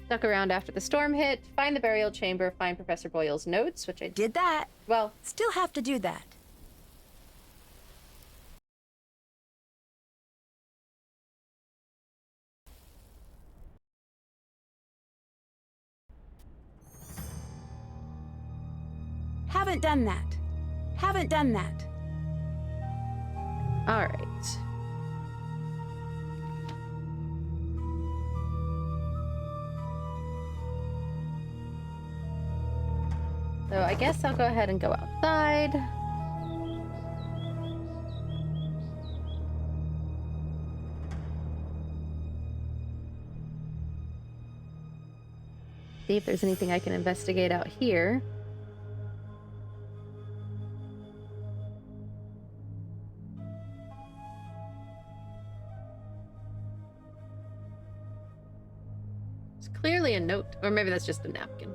stuck around after the storm hit. Find the burial chamber. Find Professor Boyle's notes, which I did. Did that. Well, Still have to do that. Haven't done that. Haven't done that. all right. So I guess I'll go ahead and go outside. See if there's anything I can investigate out here. It's clearly a note, or maybe that's just a napkin.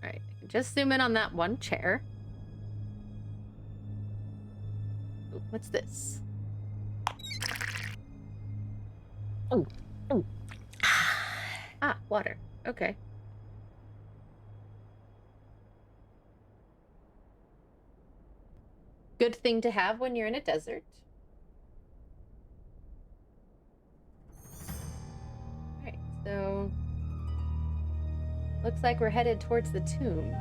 Alright, I can just zoom in on that one chair. Ooh, what's this? Oh, oh. Ah, water. Okay. Good thing to have when you're in a desert. Alright, so looks like we're headed towards the tomb.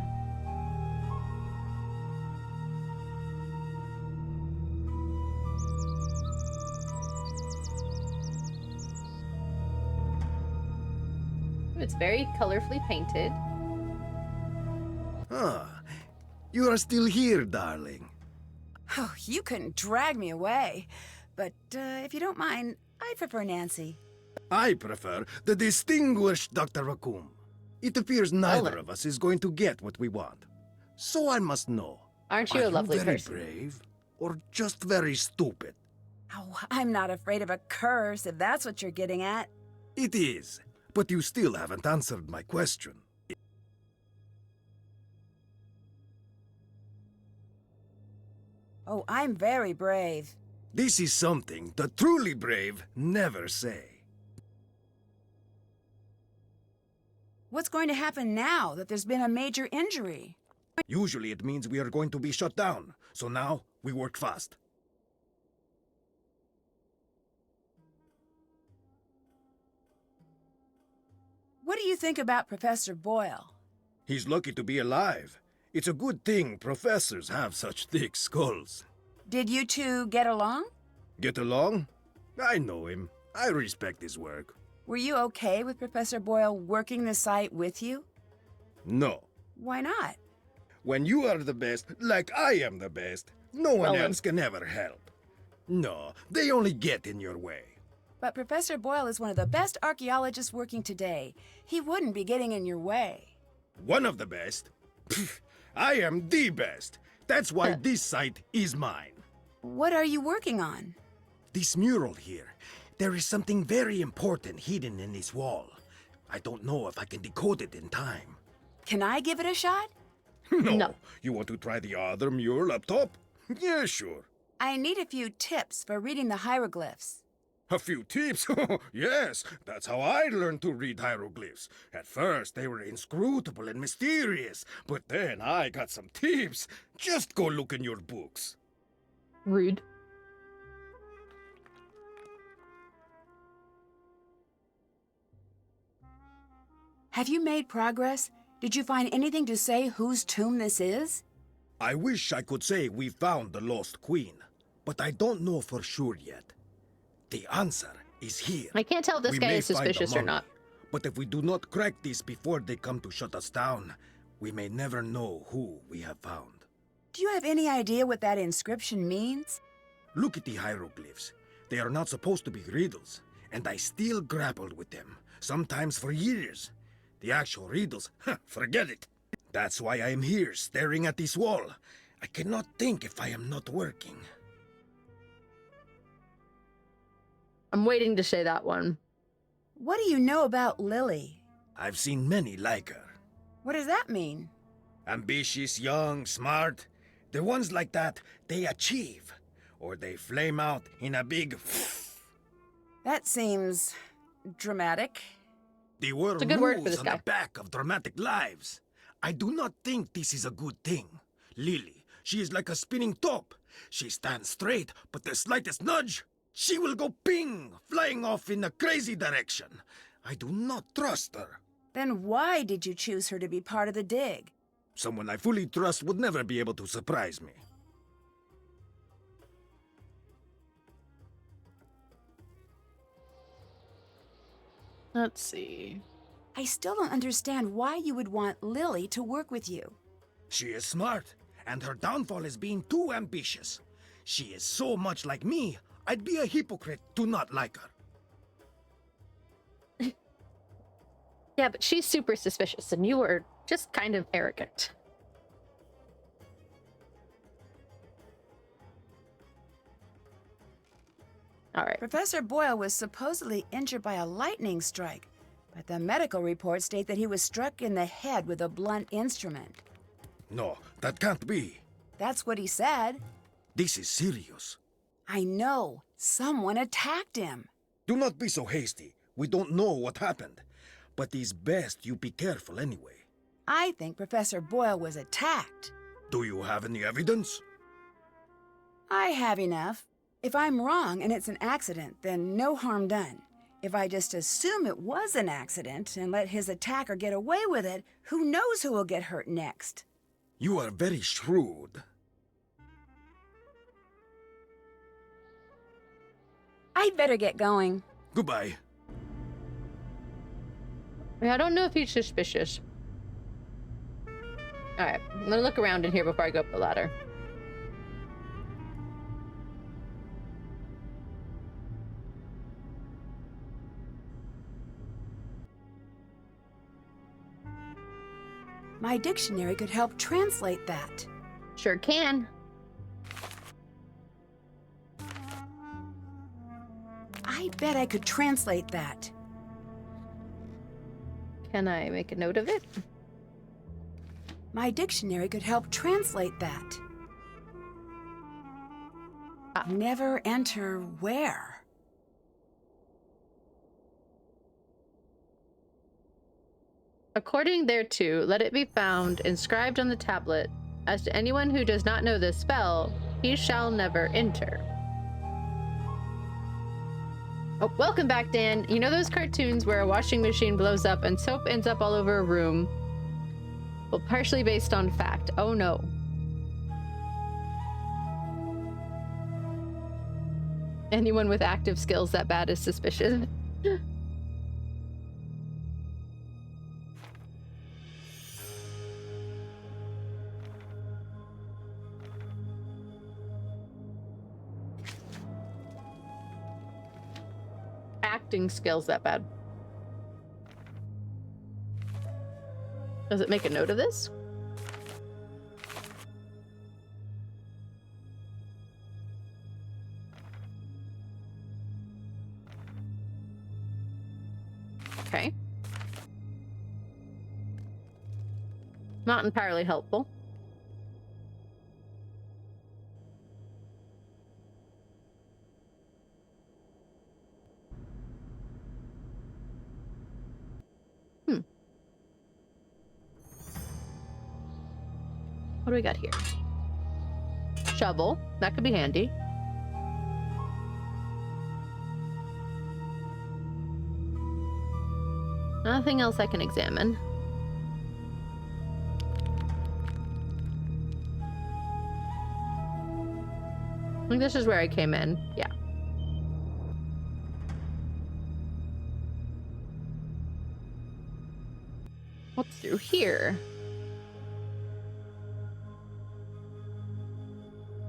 It's very colorfully painted. Ah, you are still here, darling. Oh, you couldn't drag me away. But if you don't mind, I prefer Nancy. I prefer the distinguished Dr. Raccoon. It appears neither Well, of us is going to get what we want. So I must know. Aren't you are a lovely very person? brave or just very stupid? Oh, I'm not afraid of a curse, if that's what you're getting at. It is, but you still haven't answered my question. Oh, I'm very brave. This is something the truly brave never say. What's going to happen now that there's been a major injury? Usually it means we are going to be shut down, so now we work fast. What do you think about Professor Boyle? He's lucky to be alive. It's a good thing professors have such thick skulls. Did you two get along? Get along? I know him. I respect his work. Were you okay with Professor Boyle working the site with you? No. Why not? When you are the best, like I am the best, no one Well, else can ever help. No, they only get in your way. But Professor Boyle is one of the best archaeologists working today. He wouldn't be getting in your way. One of the best? Pfft, I am the best. That's why this site is mine. What are you working on? This mural here. There is something very important hidden in this wall. I don't know if I can decode it in time. Can I give it a shot? No. No. You want to try the other mural up top? Yeah, sure. I need a few tips for reading the hieroglyphs. A few tips? Yes, that's how I learned to read hieroglyphs. At first, they were inscrutable and mysterious, but then I got some tips. Just go look in your books. Rude. Have you made progress? Did you find anything to say whose tomb this is? I wish I could say we found the lost queen, but I don't know for sure yet. The answer is here. I can't tell if this We guy may is find a suspicious or mummy, not. But if we do not crack this before they come to shut us down, we may never know who we have found. Do you have any idea what that inscription means? Look at the hieroglyphs. They are not supposed to be riddles, and I still grappled with them, sometimes for years. The actual riddles, forget it. That's why I am here, staring at this wall. I cannot think if I am not working. I'm waiting to say that one. What do you know about Lily? I've seen many like her. What does that mean? Ambitious, young, smart. The ones like that, they achieve. Or they flame out in a big That seems dramatic. The word It's a good word for moves this on guy. the back of dramatic lives. I do not think this is a good thing. Lily, she is like a spinning top. She stands straight, but the slightest nudge, she will go ping, flying off in a crazy direction. I do not trust her. Then why did you choose her to be part of the dig? Someone I fully trust would never be able to surprise me. Let's see. I still don't understand why you would want Lily to work with you. She is smart, and her downfall is being too ambitious. She is so much like me, I'd be a hypocrite to not like her. Yeah, but she's super suspicious, and you were just kind of arrogant. All right. Professor Boyle was supposedly injured by a lightning strike, but the medical reports state that he was struck in the head with a blunt instrument. No, that can't be. That's what he said. This is serious. I know. Someone attacked him. Do not be so hasty. We don't know what happened. But it's best you be careful anyway. I think Professor Boyle was attacked. Do you have any evidence? I have enough. If I'm wrong and it's an accident, then no harm done. If I just assume it was an accident and let his attacker get away with it, who knows who will get hurt next? You are very shrewd. I'd better get going. Goodbye. I don't know if he's suspicious. All right, I'm gonna look around in here before I go up the ladder. My dictionary could help translate that. Sure can. I bet I could translate that. Can I make a note of it? My dictionary could help translate that. Never enter where? According thereto, let it be found inscribed on the tablet, as to anyone who does not know this spell, he shall never enter. Oh, welcome back, Dan. You know those cartoons where a washing machine blows up and soap ends up all over a room? Well, partially based on fact. Oh no. Anyone with active skills that bad is suspicious. collecting skills that bad. Does it make a note of this? Okay. Not entirely helpful. What do we got here? Shovel. That could be handy. Nothing else I can examine. I think this is where I came in. Yeah. What's through here?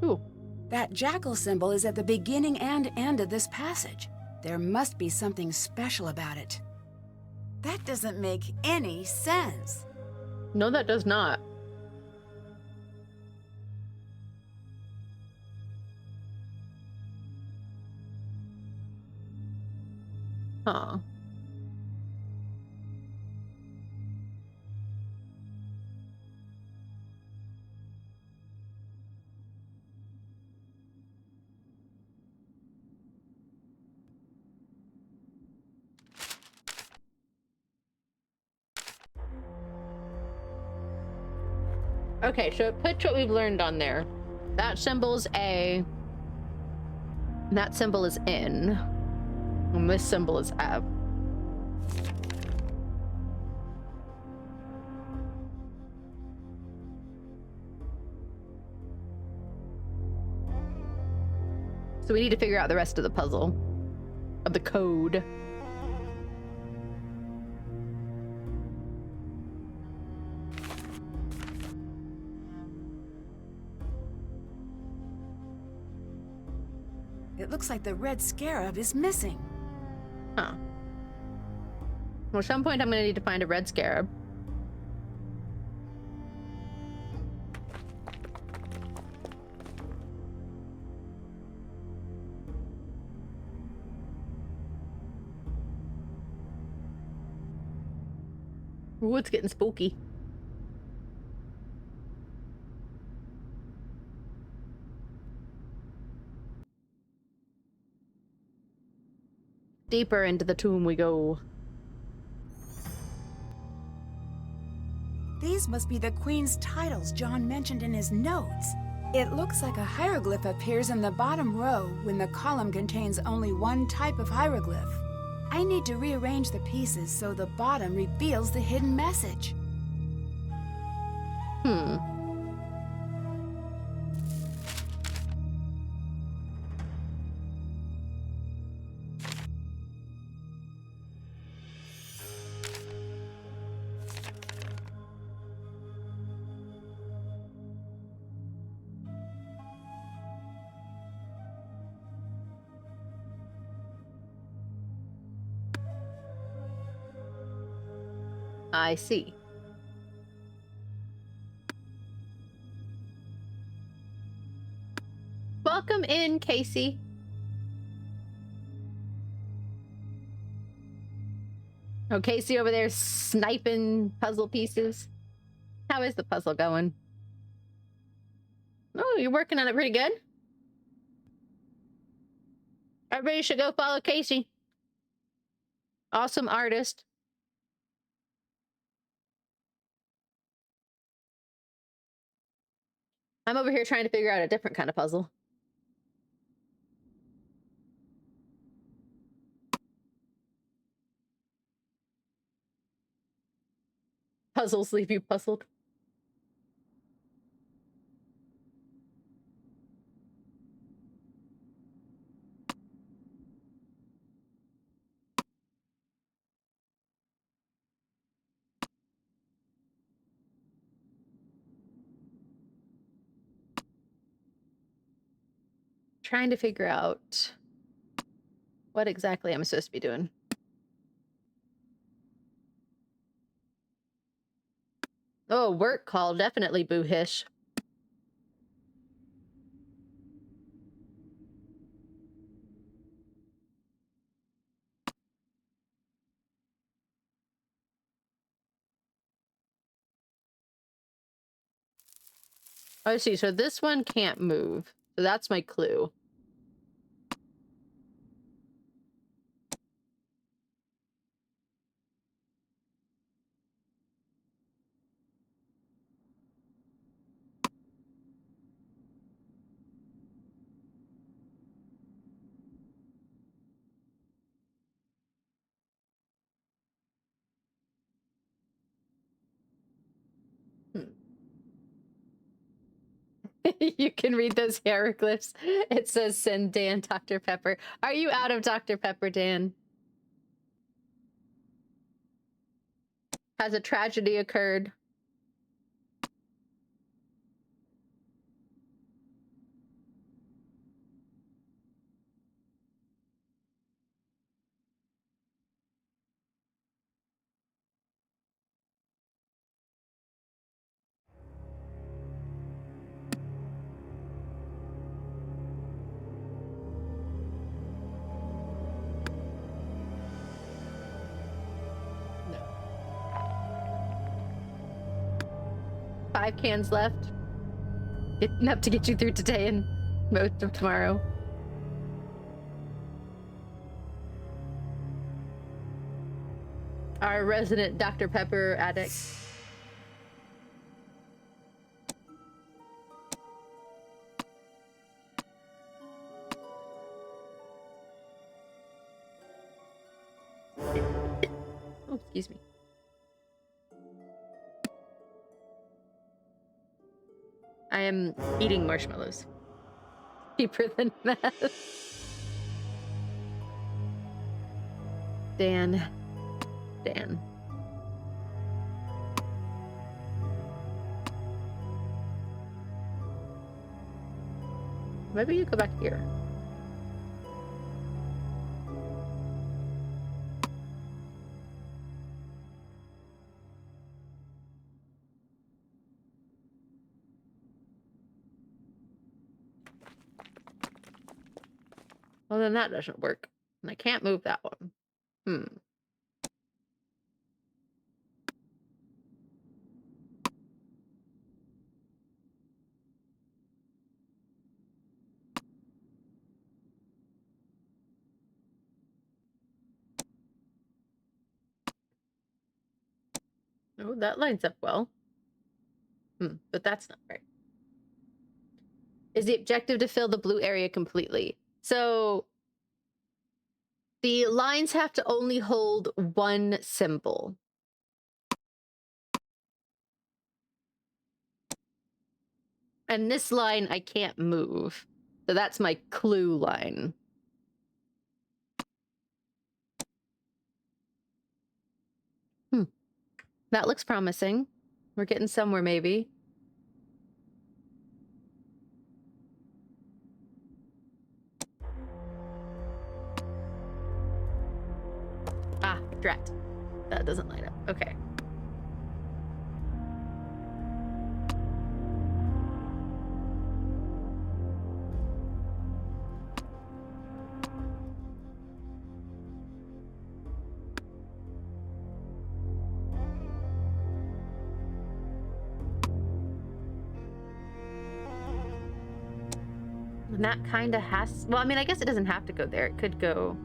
Ooh. That jackal symbol is at the beginning and end of this passage. There must be something special about it. That doesn't make any sense. No, that does not. Huh. Okay, so it puts what we've learned on there. That symbol is A. And that symbol is N. And this symbol is F. So we need to figure out the rest of the puzzle. Of the code. It looks like the red scarab is missing. Huh. Well, at some point I'm gonna need to find a red scarab. Ooh, it's getting spooky. Deeper into the tomb we go. These must be the Queen's titles John mentioned in his notes. It looks like a hieroglyph appears in the bottom row when the column contains only one type of hieroglyph. I need to rearrange the pieces so the bottom reveals the hidden message. I see. Welcome in, Casey. Oh, Casey over there sniping puzzle pieces. How is the puzzle going? Oh, you're working on it pretty good. Everybody should go follow Casey. Awesome artist. I'm over here trying to figure out a different kind of puzzle. Puzzles leave you puzzled. Trying to figure out what exactly I'm supposed to be doing. Oh, work call. Definitely boohish. I see. So this one can't move. So that's my clue. You can read those hieroglyphs. It says send Dan Dr. Pepper. Are you out of Dr. Pepper, Dan? Has a tragedy occurred? No. 5 cans left. Enough to get you through today and most of tomorrow. Our resident Dr. Pepper addict. Oh, excuse me. I am eating marshmallows. Cheaper than meth. Dan. Maybe you go back here. Well, then that doesn't work. And I can't move that one. Oh, that lines up well. But that's not right. Is the objective to fill the blue area completely? So the lines have to only hold one symbol. And this line I can't move. So that's my clue line. That looks promising. We're getting somewhere, maybe. Ah, drat. That doesn't line up. Okay. And that kind of has... Well, I mean, I guess it doesn't have to go there. It could go...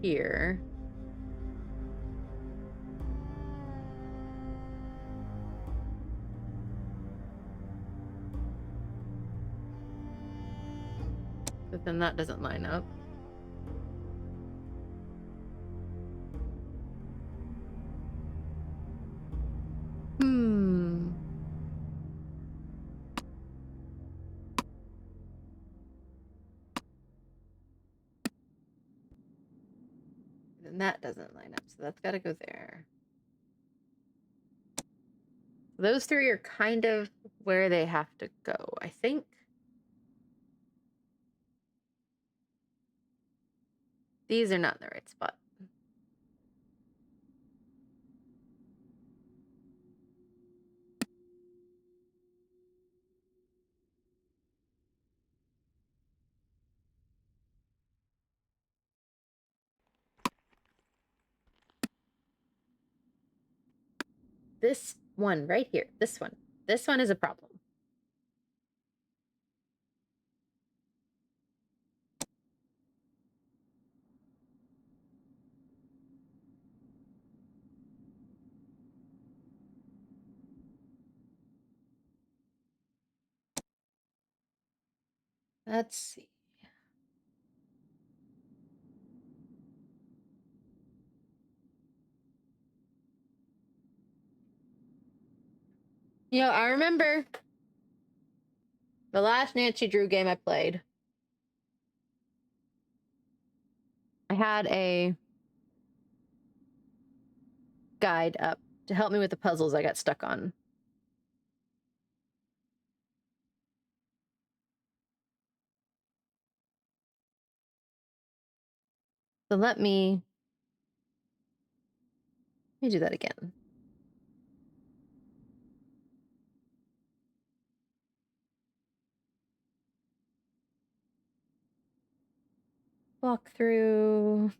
here. But then that doesn't line up. And that doesn't line up, so that's got to go there. Those three are kind of where they have to go, I think. These are not in the right spot. This one right here. This one. This one is a problem. Let's see. You know, I remember the last Nancy Drew game I played. I had a guide up to help me with the puzzles I got stuck on. So let me do that again. Walk through.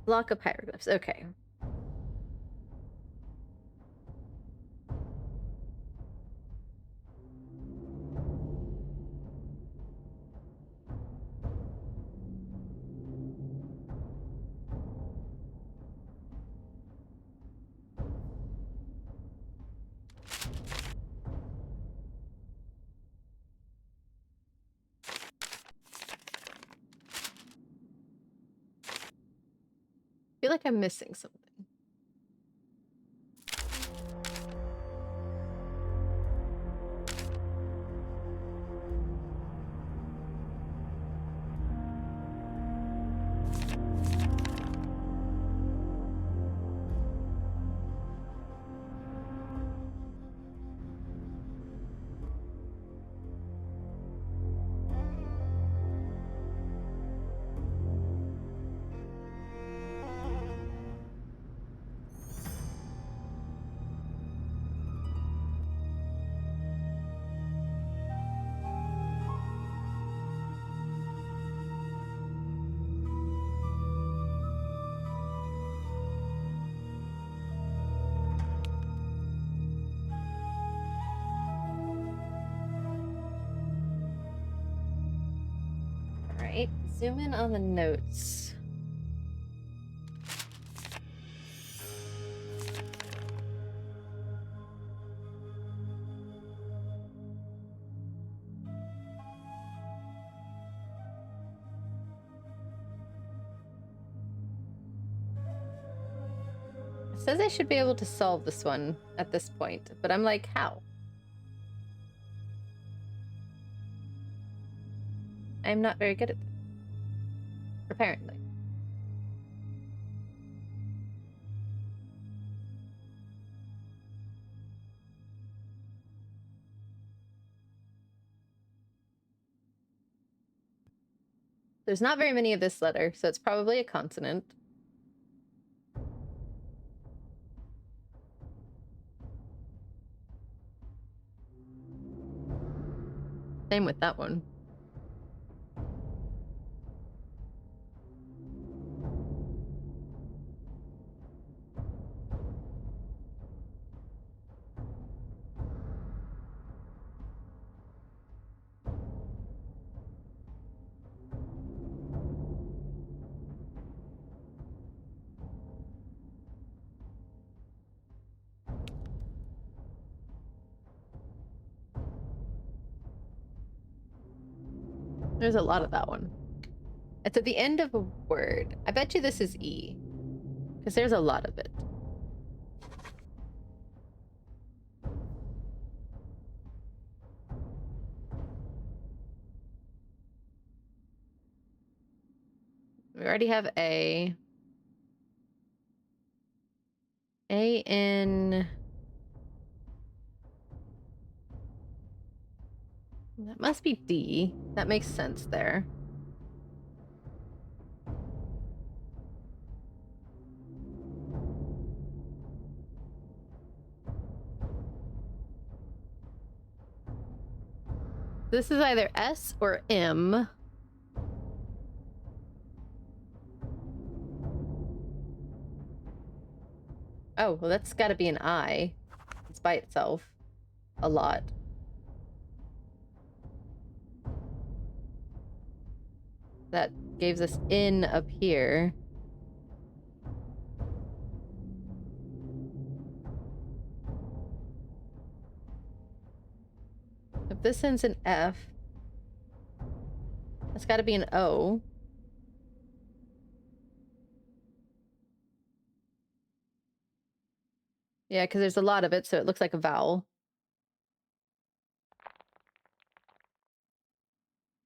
Block of hieroglyphs. Okay. I feel like I'm missing something. Right, zoom in on the notes. It says I should be able to solve this one at this point, but I'm like, how? I'm not very good at it. Apparently. There's not very many of this letter, so it's probably a consonant. Same with that one. There's a lot of that one. It's at the end of a word. I bet you this is E. Because there's a lot of it. We already have A. A in... That must be D. That makes sense there. This is either S or M. Oh, well, that's got to be an I. It's by itself. A lot. That gives us in up here. If this ends in F, that's got to be an O. Yeah, because there's a lot of it, so it looks like a vowel.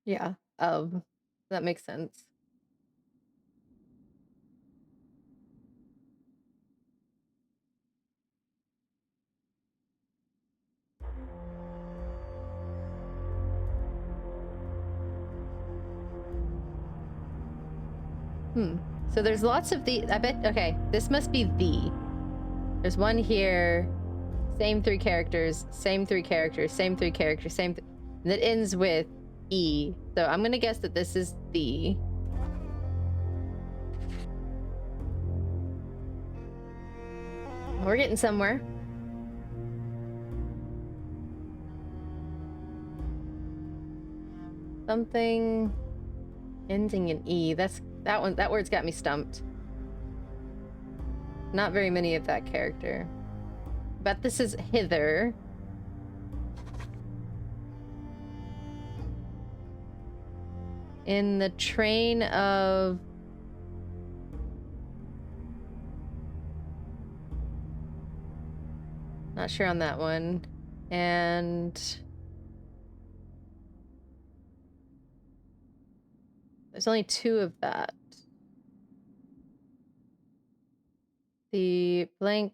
Yeah, of. That makes sense. So there's lots of the... I bet... Okay, this must be the. There's one here. Same 3 characters. Same 3 characters. Same 3 characters. Same... that ends with E. So I'm gonna guess that this is the. We're getting somewhere. Something ending in E. That's that one. That word's got me stumped. Not very many of that character. But this is hither. In the train of... Not sure on that one. And... There's only 2 of that. The blank...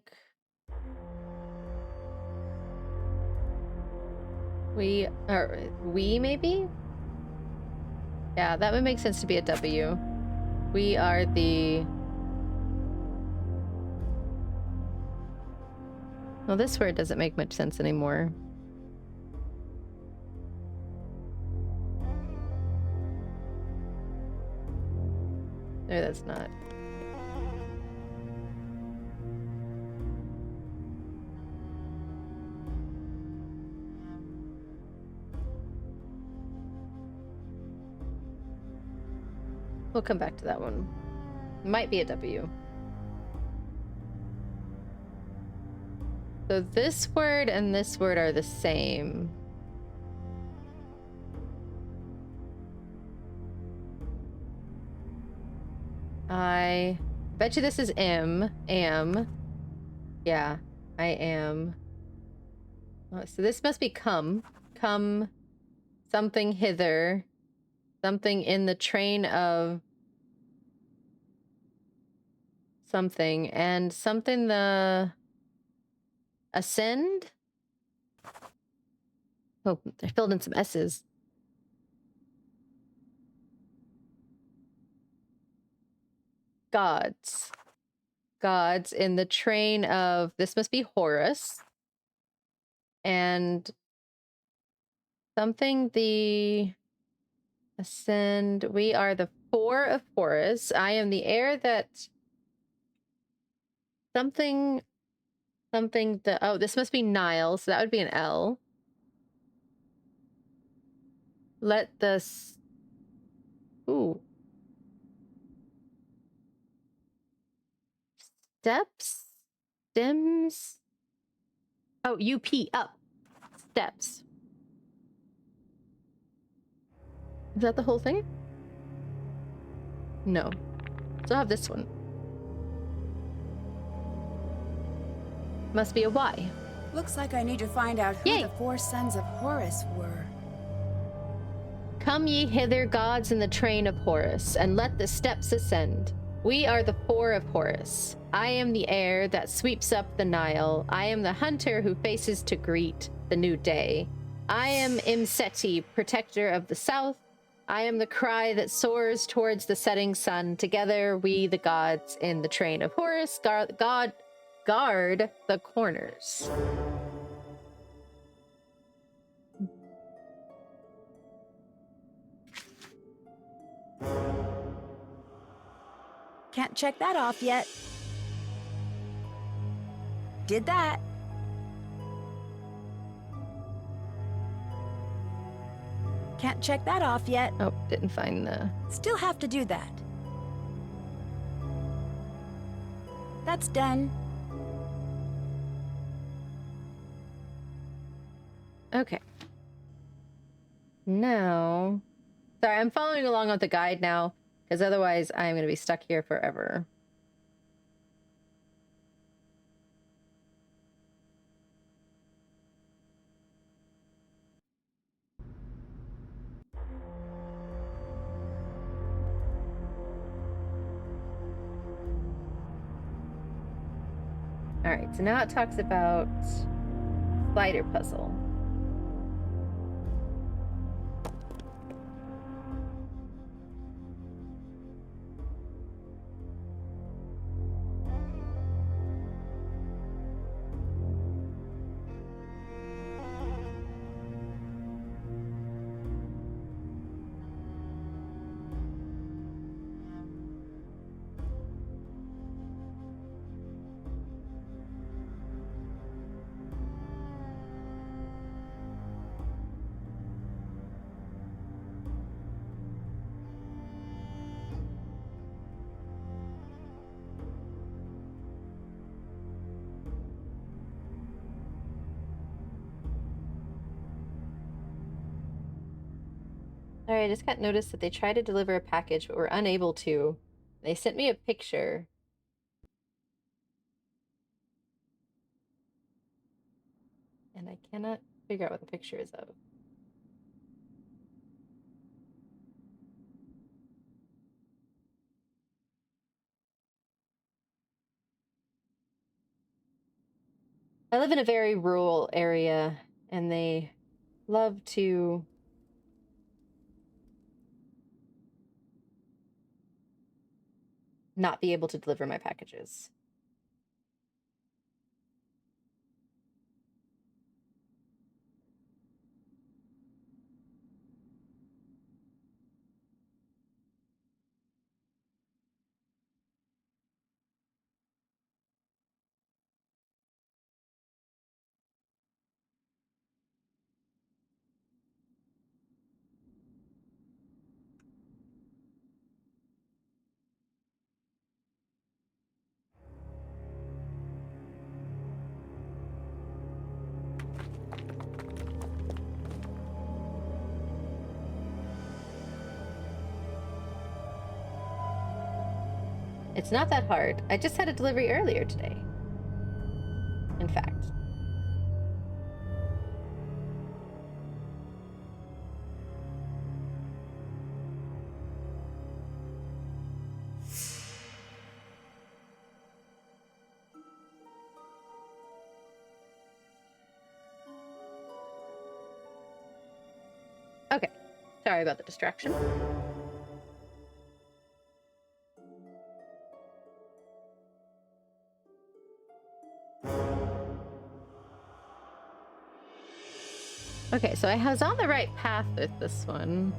We maybe? Yeah, that would make sense to be a W. We are the... Well, this word doesn't make much sense anymore. No, that's not. We'll come back to that one. Might be a W. So this word and this word are the same. I bet you this is M. Am. Yeah, I am. Oh, so this must be come. Come. Something hither. Something in the train of something. And something the... Ascend? Oh, I filled in some S's. Gods. Gods in the train of... This must be Horus. And... Something the... Ascend. We are the 4 of Horus. I am the heir that... Something... Something the... Oh, this must be Nile, so that would be an L. Let the... Ooh. Steps? Stems? Oh, UP. Up. Steps. Is that the whole thing? No. Still have this one. Must be a Y. Looks like I need to find out who Yay. the 4 sons of Horus were. Come ye hither, gods in the train of Horus, and let the steps ascend. We are the 4 of Horus. I am the air that sweeps up the Nile. I am the hunter who faces to greet the new day. I am Imseti, protector of the south. I am the cry that soars towards the setting sun. Together, we, the gods in the train of Horus, guard the corners. Can't check that off yet. Did that. Can't check that off yet. Oh, didn't find the... Still have to do that. That's done. Okay. Now... Sorry, I'm following along with the guide now, because otherwise I'm going to be stuck here forever. Alright, so now it talks about slider puzzle. Alright, I just got noticed that they tried to deliver a package, but were unable to. They sent me a picture. And I cannot figure out what the picture is of. I live in a very rural area, and they love to not be able to deliver my packages. It's not that hard. I just had a delivery earlier today. In fact. Okay. Sorry about the distraction. Okay, so I was on the right path with this one.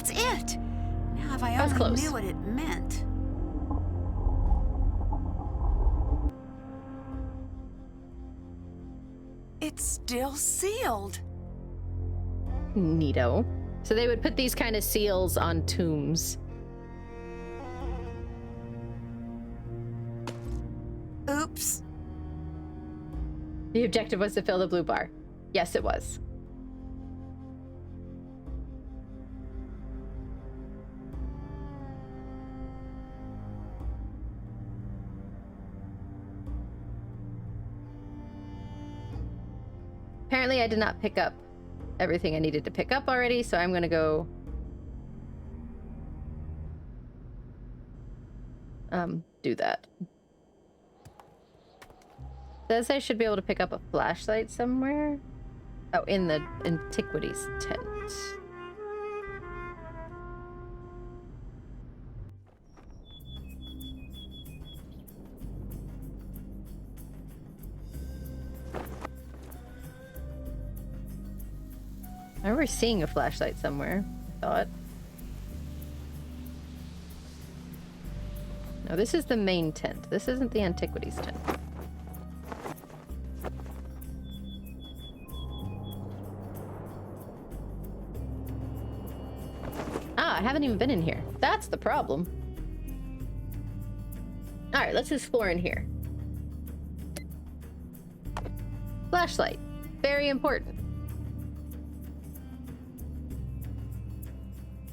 That's it! Now if I That was only close. knew what it meant. It's still sealed. Neato. So they would put these kind of seals on tombs. Oops. The objective was to fill the blue bar. Yes, it was. Apparently I did not pick up everything I needed to pick up already, so I'm gonna go do that. Says I should be able to pick up a flashlight somewhere. Oh, in the antiquities tent. I remember seeing a flashlight somewhere, I thought. No, this is the main tent. This isn't the antiquities tent. Ah, I haven't even been in here. That's the problem. Alright, let's explore in here. Flashlight. Very important.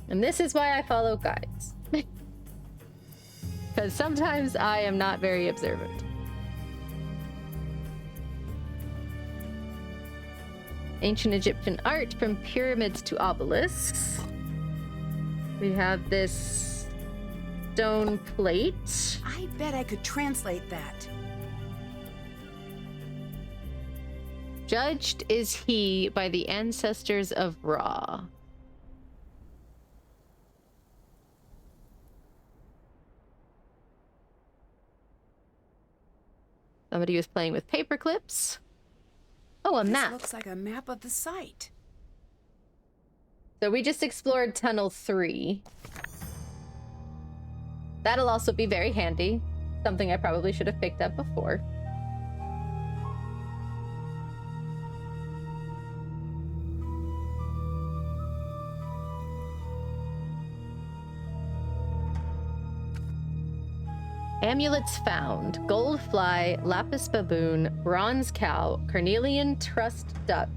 And this is why I follow guides. Because sometimes I am not very observant. Ancient Egyptian art from pyramids to obelisks. We have this stone plate. I bet I could translate that. Judged is he by the ancestors of Ra. Somebody was playing with paper clips. Oh, a This map. looks like a map of the site. So we just explored Tunnel 3. That'll also be very handy. Something I probably should have picked up before. Amulets found. Gold fly, lapis baboon, bronze cow, carnelian trust duck,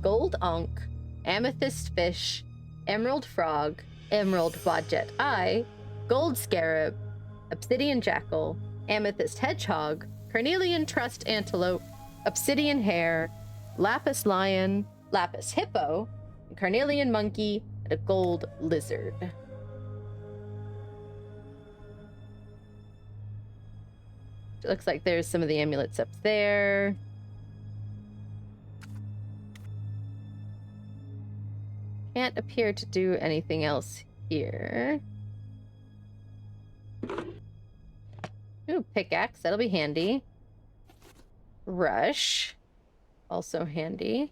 gold ankh, amethyst fish, emerald frog, emerald wadjet eye, gold scarab, obsidian jackal, amethyst hedgehog, carnelian trust antelope, obsidian hare, lapis lion, lapis hippo, a carnelian monkey, and a gold lizard. It looks like there's some of the amulets up there. Can't appear to do anything else here. Ooh, pickaxe, that'll be handy. Rush, also handy.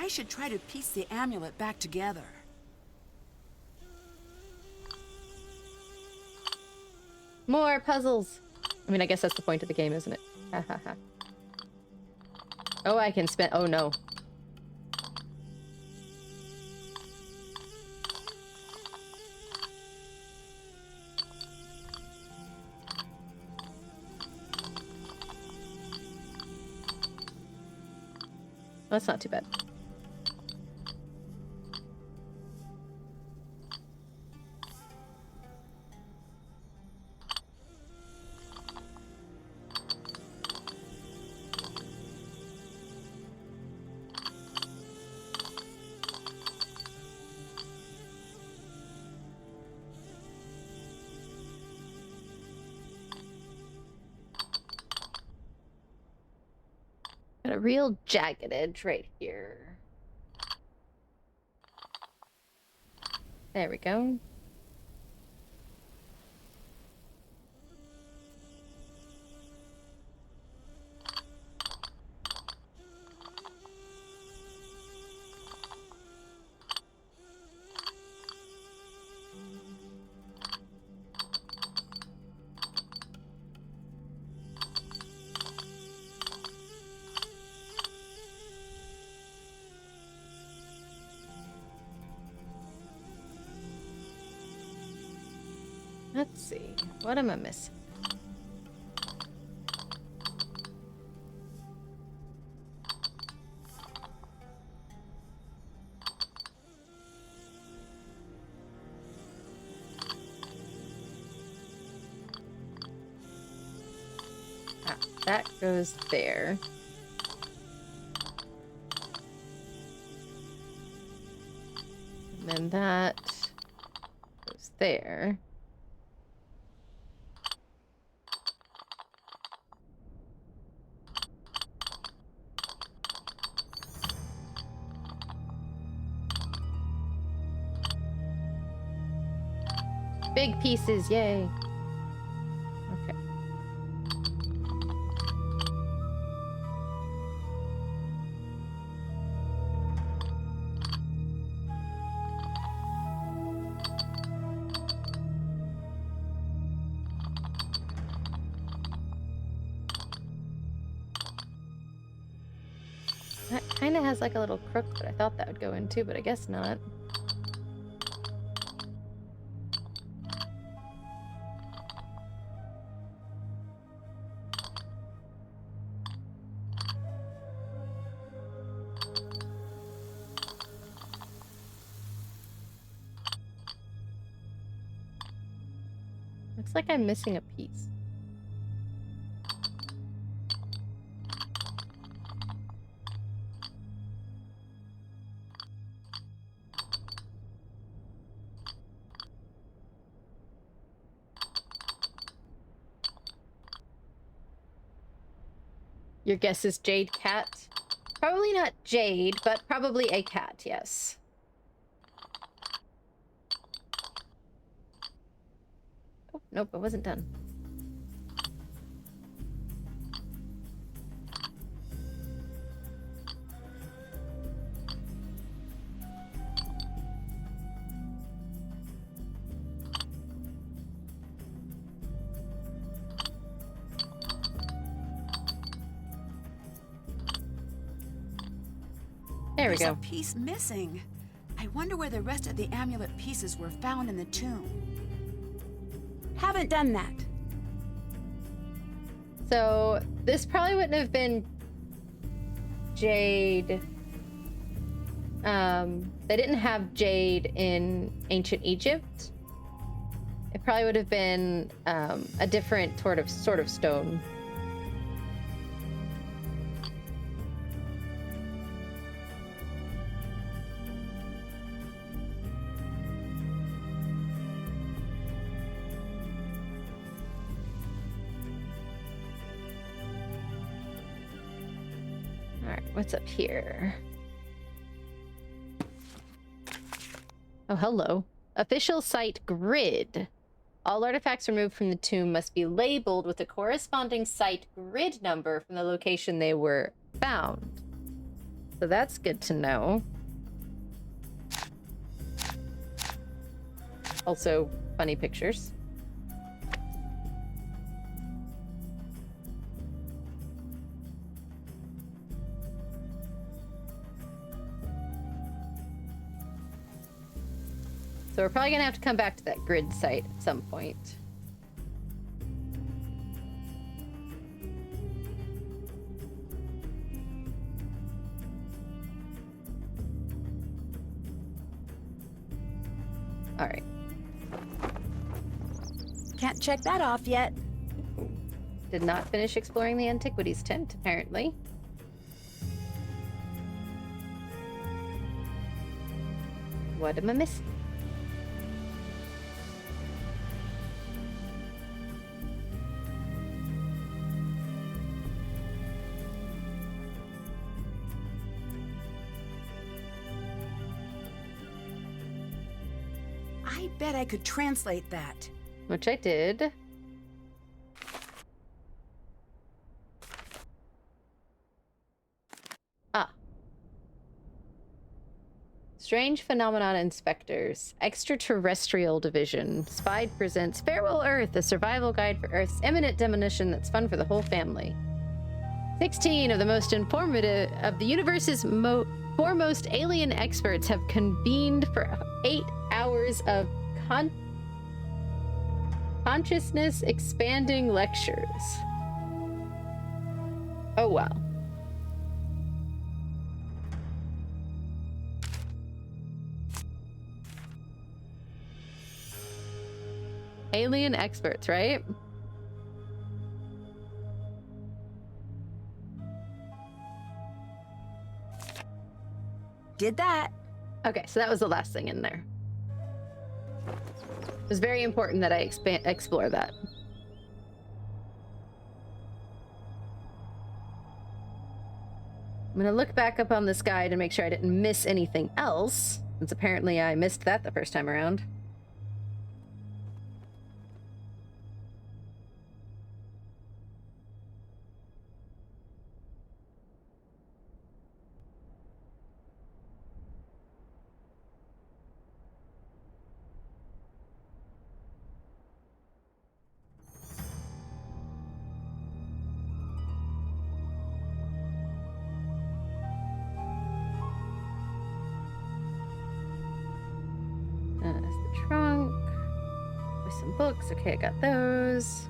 I should try to piece the amulet back together. More puzzles. I mean, I guess that's the point of the game, isn't it? Ha ha ha. Oh, I can spend. Oh no. That's not too bad. Got a real jagged edge right here. There we go. see. What am I missing? Ah, that goes there. And then that goes there. Big pieces, yay. Okay. That kind of has like a little crook, but I thought that would go in too, but I guess not. Looks like I'm missing a piece. Your guess is Jade cat? Probably not Jade, but probably a cat, yes. Oh, nope, I wasn't done. There we There's go. a piece missing. I wonder where the rest of the amulet pieces were found in the tomb. Haven't done that. So this probably wouldn't have been jade. They didn't have jade in ancient Egypt. It probably would have been a different sort of stone. What's up here? Oh, hello. Official site grid. All artifacts removed from the tomb must be labeled with a corresponding site grid number from the location they were found. So that's good to know. Also, funny pictures. So we're probably gonna have to come back to that grid site at some point. All right. Can't check that off yet. Did not finish exploring the antiquities tent, apparently. What am I missing? I bet I could translate that. Which I did. Ah. Strange Phenomenon Inspectors. Extraterrestrial Division. Spide presents Farewell Earth, a survival guide for Earth's imminent demolition that's fun for the whole family. 16 of the most informative of the universe's foremost alien experts have convened for 8 hours of Consciousness expanding lectures. Oh, wow. Alien experts, right? Did that. Okay, so that was the last thing in there. It was very important that I explore that. I'm gonna look back up on this guide and make sure I didn't miss anything else, since apparently I missed that the first time around. That's the trunk with some books. Okay, I got those.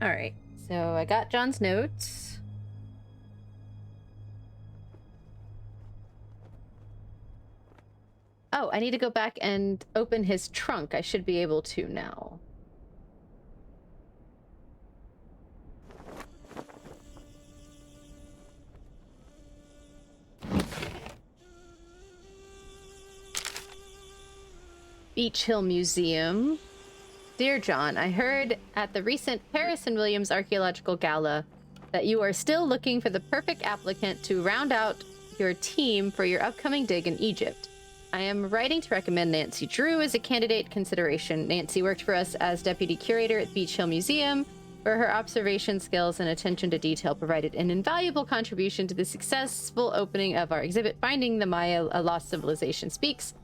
All right, so I got John's notes. Oh, I need to go back and open his trunk. I should be able to now. Beach Hill Museum. Dear John, I heard at the recent Paris and Williams Archaeological Gala that you are still looking for the perfect applicant to round out your team for your upcoming dig in Egypt. I am writing to recommend Nancy Drew as a candidate consideration. Nancy worked for us as deputy curator at Beach Hill Museum, where her observation skills and attention to detail provided an invaluable contribution to the successful opening of our exhibit, Finding the Maya, A Lost Civilization Speaks,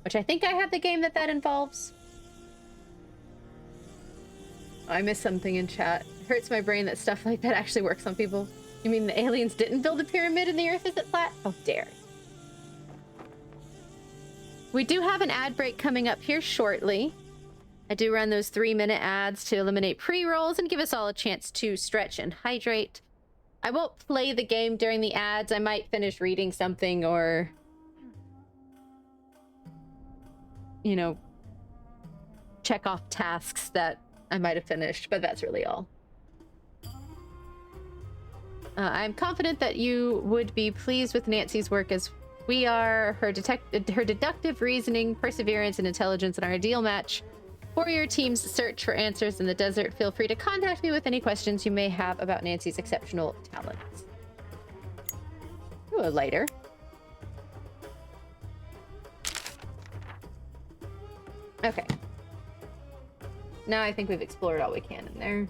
which I think I have the game that involves. I missed something in chat. It hurts my brain that stuff like that actually works on people. You mean the aliens didn't build a pyramid and the Earth isn't flat? Oh, dare. We do have an ad break coming up here shortly. I do run those 3-minute ads to eliminate pre-rolls and give us all a chance to stretch and hydrate. I won't play the game during the ads. I might finish reading something or, you know, check off tasks that I might have finished, but that's really all. I'm confident that you would be pleased with Nancy's work as we are. Her deductive reasoning, perseverance, and intelligence are an ideal match for your team's search for answers in the desert. Feel free to contact me with any questions you may have about Nancy's exceptional talents. Ooh, a lighter. Okay. Now I think we've explored all we can in there.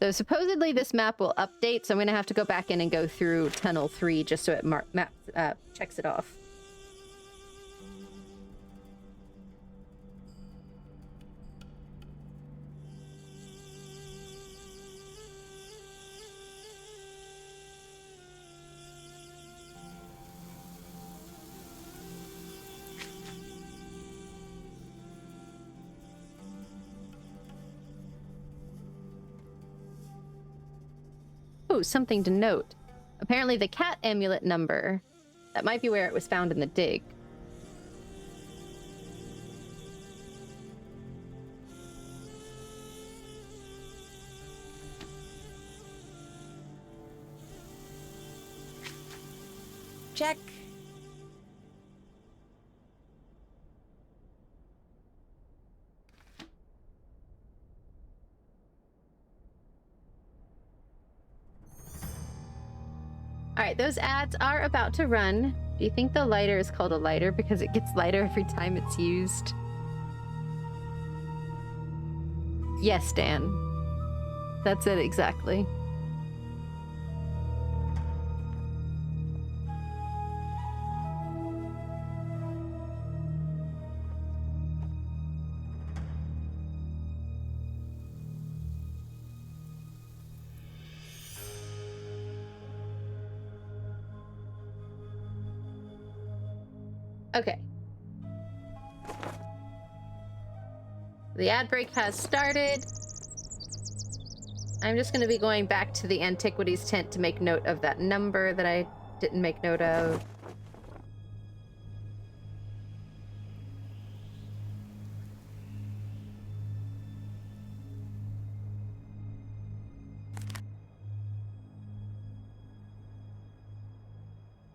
So supposedly this map will update, so I'm going to have to go back in and go through Tunnel 3 just so it checks it off. Ooh, something to note. Apparently the cat amulet number. That might be where it was found in the dig. Check. All right, those ads are about to run. Do you think the lighter is called a lighter because it gets lighter every time it's used? Yes, Dan. That's it exactly. Okay. The ad break has started. I'm just going to be going back to the antiquities tent to make note of that number that I didn't make note of.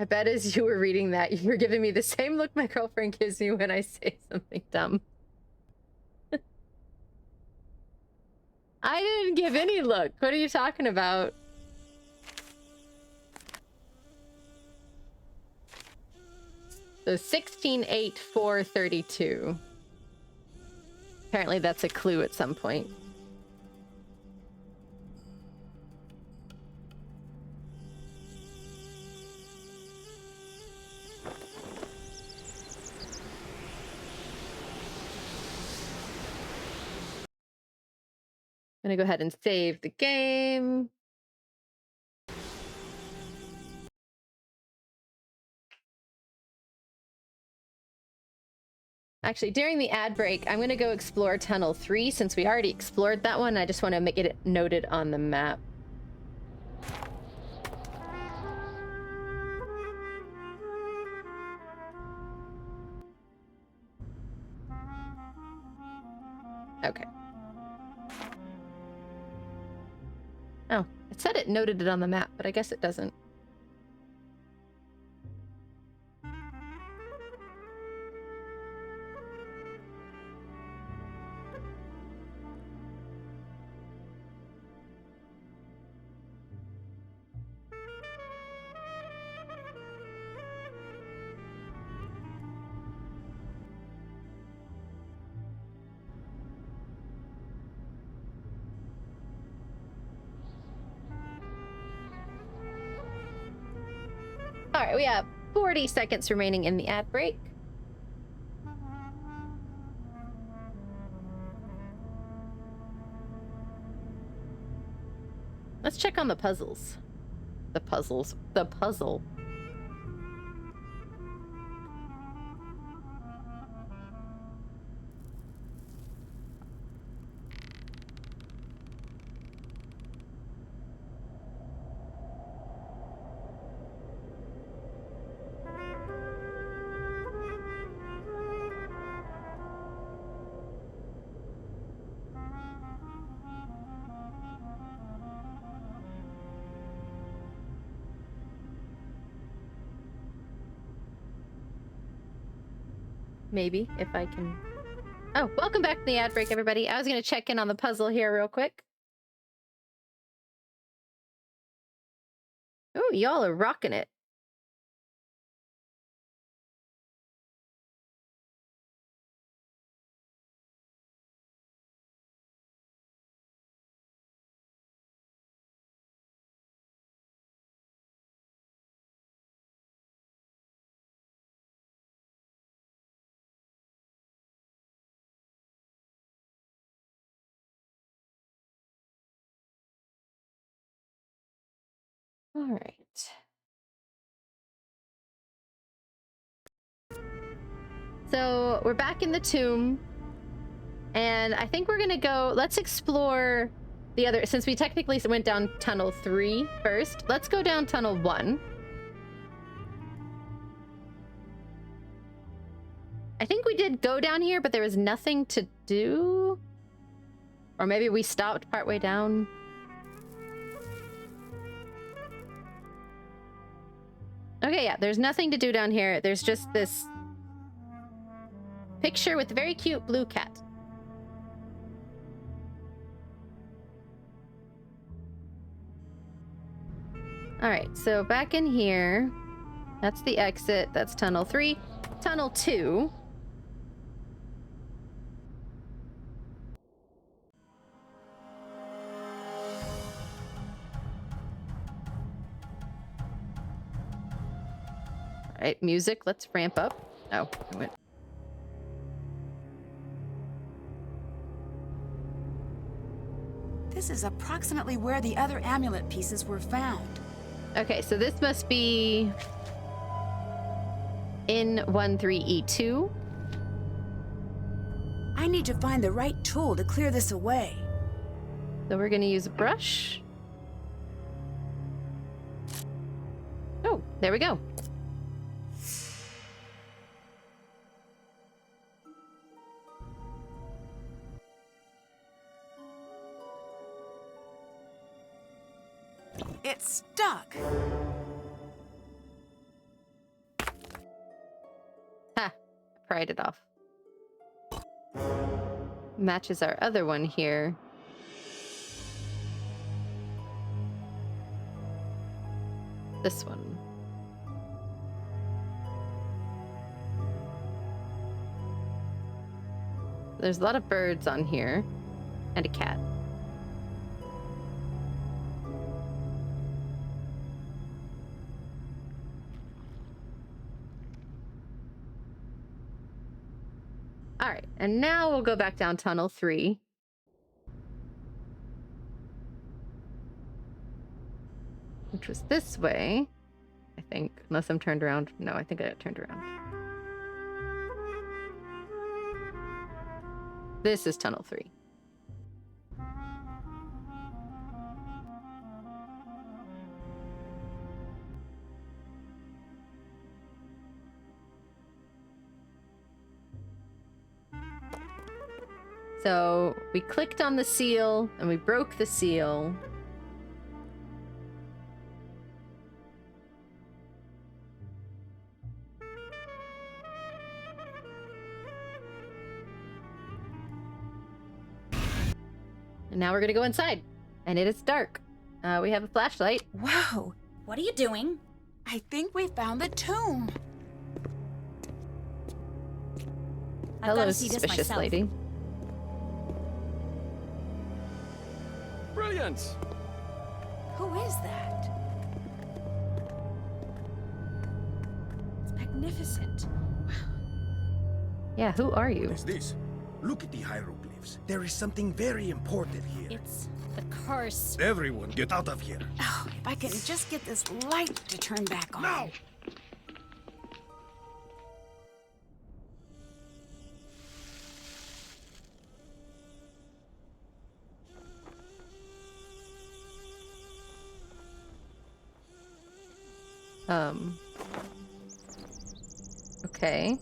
I bet as you were reading that, you were giving me the same look my girlfriend gives me when I say something dumb. I didn't give any look. What are you talking about? So 168432. Apparently that's a clue at some point. I'm gonna go ahead and save the game. Actually, during the ad break, I'm gonna go explore Tunnel 3 since we already explored that one. I just want to make it noted on the map. Okay. Oh, it said it noted it on the map, but I guess it doesn't. All right, we have 40 seconds remaining in the ad break. Let's check on the puzzles. The puzzles. The puzzle. Maybe, if I can... Oh, welcome back to the ad break, everybody. I was going to check in on the puzzle here real quick. Oh, y'all are rocking it. All right. So we're back in the tomb, and I think we're gonna go. Let's explore the other, since we technically went down tunnel 3 first, let's go down tunnel 1. I think we did go down here, but there was nothing to do. Or maybe we stopped partway down. Okay, yeah, there's nothing to do down here. There's just this picture with a very cute blue cat. All right, so back in here, that's the exit. That's tunnel 3. Tunnel 2. All right, music, let's ramp up. Oh, I went. This is approximately where the other amulet pieces were found. Okay, so this must be in 13E2. I need to find the right tool to clear this away. So we're gonna use a brush. Oh, there we go. It's stuck. Ha! Pried it off. Matches our other one here. This one. There's a lot of birds on here. And a cat. All right, and now we'll go back down tunnel 3. Which was this way, I think. Unless I'm turned around. No, I think I got turned around. This is tunnel 3. So we clicked on the seal and we broke the seal. And now we're gonna go inside. And it is dark. We have a flashlight. Whoa, What are you doing? I think we found the tomb. I've Hello, gotta see this suspicious myself. lady. Brilliant! Who is that? It's magnificent. Yeah, who are you? What is this? Look at the hieroglyphs. There is something very important here. It's the curse. Everyone, get out of here. Oh, if I can just get this light to turn back on. Now! Okay.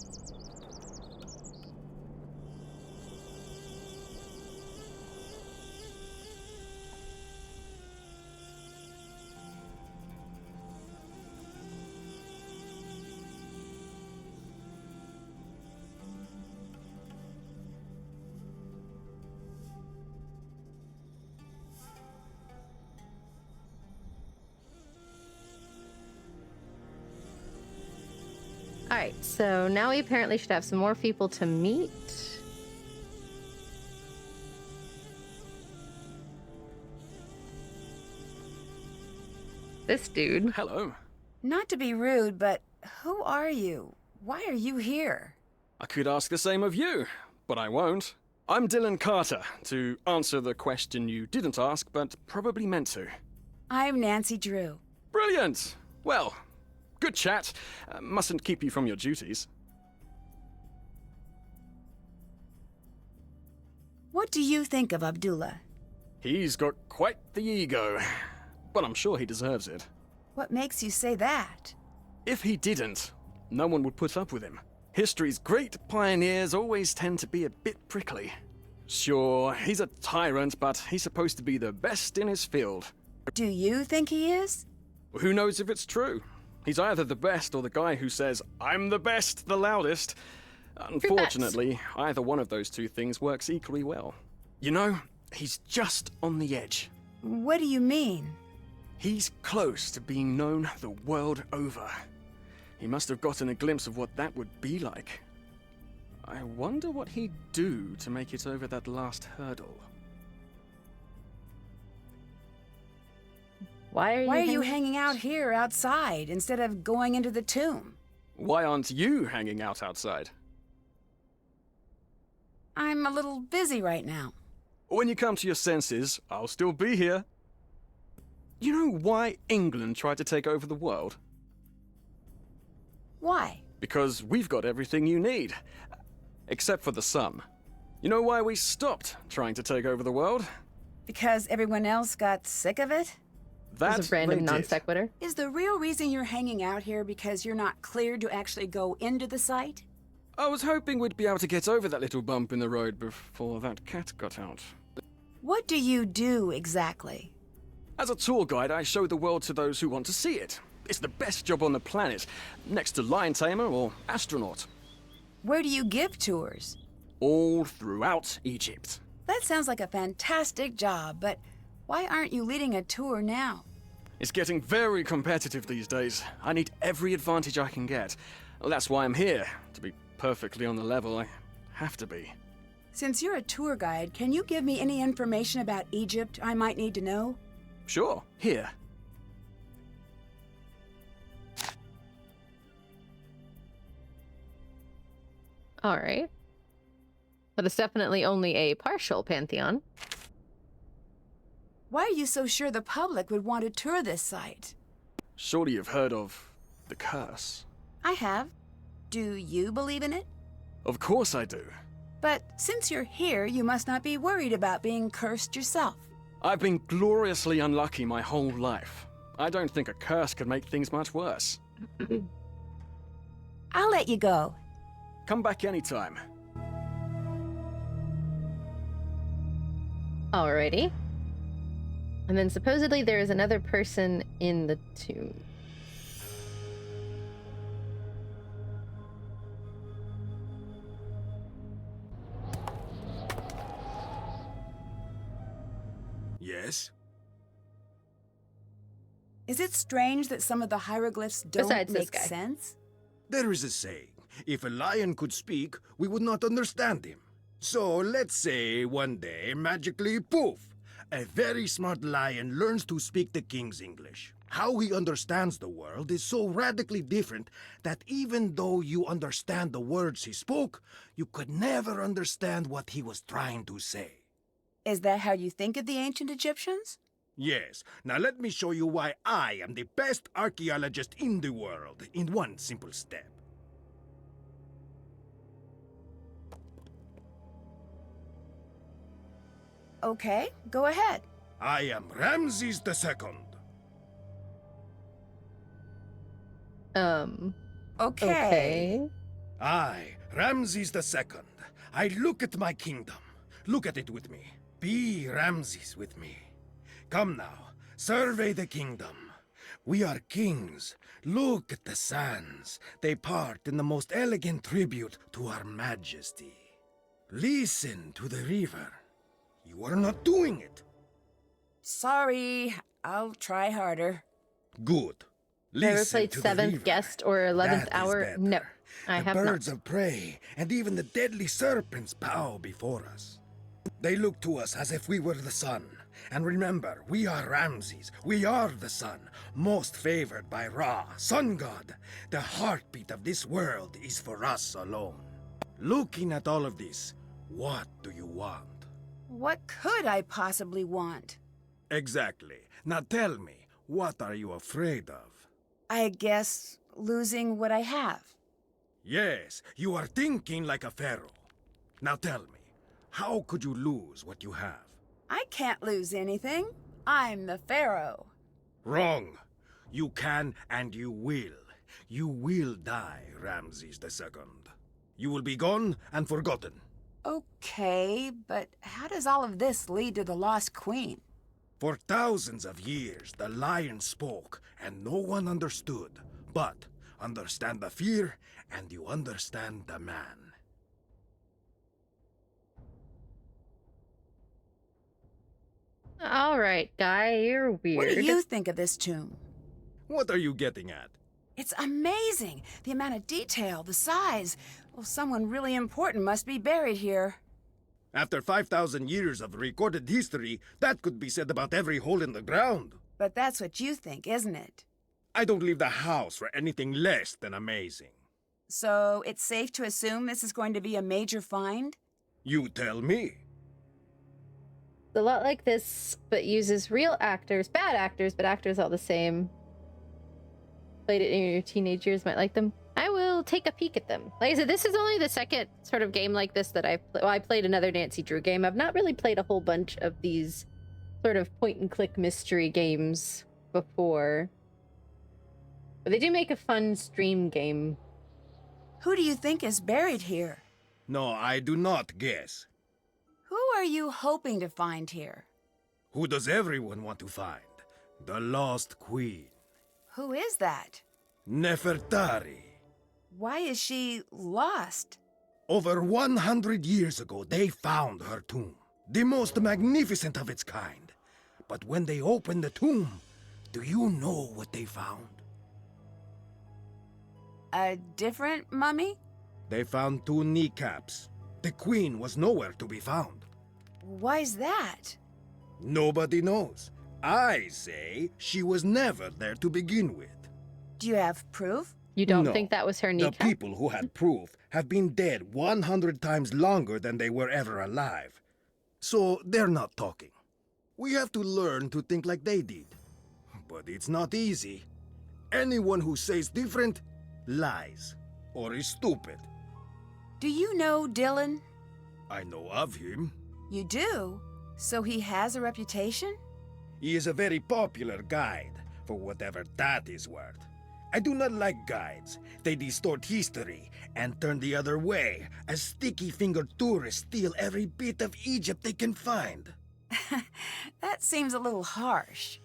Alright, so now we apparently should have some more people to meet. This dude. Hello. Not to be rude, but who are you? Why are you here? I could ask the same of you, but I won't. I'm Dylan Carter, to answer the question you didn't ask, but probably meant to. I'm Nancy Drew. Brilliant! Well, good chat. Mustn't keep you from your duties. What do you think of Abdullah? He's got quite the ego, but I'm sure he deserves it. What makes you say that? If he didn't, no one would put up with him. History's great pioneers always tend to be a bit prickly. Sure, he's a tyrant, but he's supposed to be the best in his field. Do you think he is? Who knows if it's true? He's either the best or the guy who says, "I'm the best, the loudest." Unfortunately, either one of those two things works equally well. You know, he's just on the edge. What do you mean? He's close to being known the world over. He must have gotten a glimpse of what that would be like. I wonder what he'd do to make it over that last hurdle. Why Why are you hanging out here outside instead of going into the tomb? Why aren't you hanging out outside? I'm a little busy right now. When you come to your senses, I'll still be here. You know why England tried to take over the world? Why? Because we've got everything you need. Except for the sun. You know why we stopped trying to take over the world? Because everyone else got sick of it? That It's a random they non did. sequitur. Is the real reason you're hanging out here because you're not cleared to actually go into the site? I was hoping we'd be able to get over that little bump in the road before that cat got out. What do you do exactly? As a tour guide, I show the world to those who want to see it. It's the best job on the planet, next to lion tamer or astronaut. Where do you give tours? All throughout Egypt. That sounds like a fantastic job, but why aren't you leading a tour now? It's getting very competitive these days. I need every advantage I can get. Well, that's why I'm here. To be perfectly on the level, I have to be. Since you're a tour guide, can you give me any information about Egypt I might need to know? Sure, here. All right. But it's definitely only a partial pantheon. Why are you so sure the public would want to tour this site? Surely you've heard of the curse. I have. Do you believe in it? Of course I do. But since you're here, you must not be worried about being cursed yourself. I've been gloriously unlucky my whole life. I don't think a curse could make things much worse. I'll let you go. Come back anytime. Alrighty. And then supposedly there is another person in the tomb. Yes? Is it strange that some of the hieroglyphs don't Besides this make guy. sense? There is a saying, if a lion could speak, we would not understand him. So let's say one day, magically, poof, a very smart lion learns to speak the king's English. How he understands the world is so radically different that even though you understand the words he spoke, you could never understand what he was trying to say. Is that how you think of the ancient Egyptians? Yes, now let me show you why I am the best archaeologist in the world in one simple step. Okay, go ahead. I am Ramses II. Okay. I, Ramses II. I look at my kingdom. Look at it with me. Be Ramses with me. Come now, survey the kingdom. We are kings. Look at the sands. They part in the most elegant tribute to our majesty. Listen to the river. You are not doing it. Sorry, I'll try harder. Good. Have I ever Listen played to the 7th river. Guest or 11th That is Hour? better. No, I the have birds not. of prey and even the deadly serpents bow before us. They look to us as if we were the sun. And remember, we are Ramses. We are the sun, most favored by Ra, sun god. The heartbeat of this world is for us alone. Looking at all of this, what do you want? What could I possibly want? Exactly. Now tell me, what are you afraid of? I guess losing what I have. Yes, you are thinking like a pharaoh. Now tell me, how could you lose what you have? I can't lose anything. I'm the Pharaoh. Wrong. You can and you will. You will die, Ramses II. You will be gone and forgotten. Okay, but how does all of this lead to the lost queen? For thousands of years, the lion spoke, and no one understood. But understand the fear, and you understand the man. All right, guy, you're weird. What do you think of this tomb? What are you getting at? It's amazing. The amount of detail, the size. Well, someone really important must be buried here. After 5,000 years of recorded history, that could be said about every hole in the ground. But that's what you think, isn't it? I don't leave the house for anything less than amazing. So it's safe to assume this is going to be a major find? You tell me. It's a lot like this, but uses real actors, bad actors, but actors all the same. Played it in your teenage years, might like them. I will take a peek at them. Like I said, this is only the second sort of game like this that I played another Nancy Drew game. I've not really played a whole bunch of these sort of point-and-click mystery games before. But they do make a fun stream game. Who do you think is buried here? No, I do not guess. Who are you hoping to find here? Who does everyone want to find? The lost queen. Who is that? Nefertari. Why is she lost? Over 100 years ago, they found her tomb. The most magnificent of its kind. But when they opened the tomb, do you know what they found? A different mummy? They found 2 kneecaps. The queen was nowhere to be found. Why's that? Nobody knows. I say she was never there to begin with. Do you have proof? You don't No. think that was her kneecap? The people who had proof have been dead 100 times longer than they were ever alive. So they're not talking. We have to learn to think like they did. But it's not easy. Anyone who says different lies or is stupid. Do you know Dylan? I know of him. You do? So he has a reputation? He is a very popular guide, for whatever that is worth. I do not like guides. They distort history and turn the other way, as sticky-fingered tourists steal every bit of Egypt they can find. That seems a little harsh.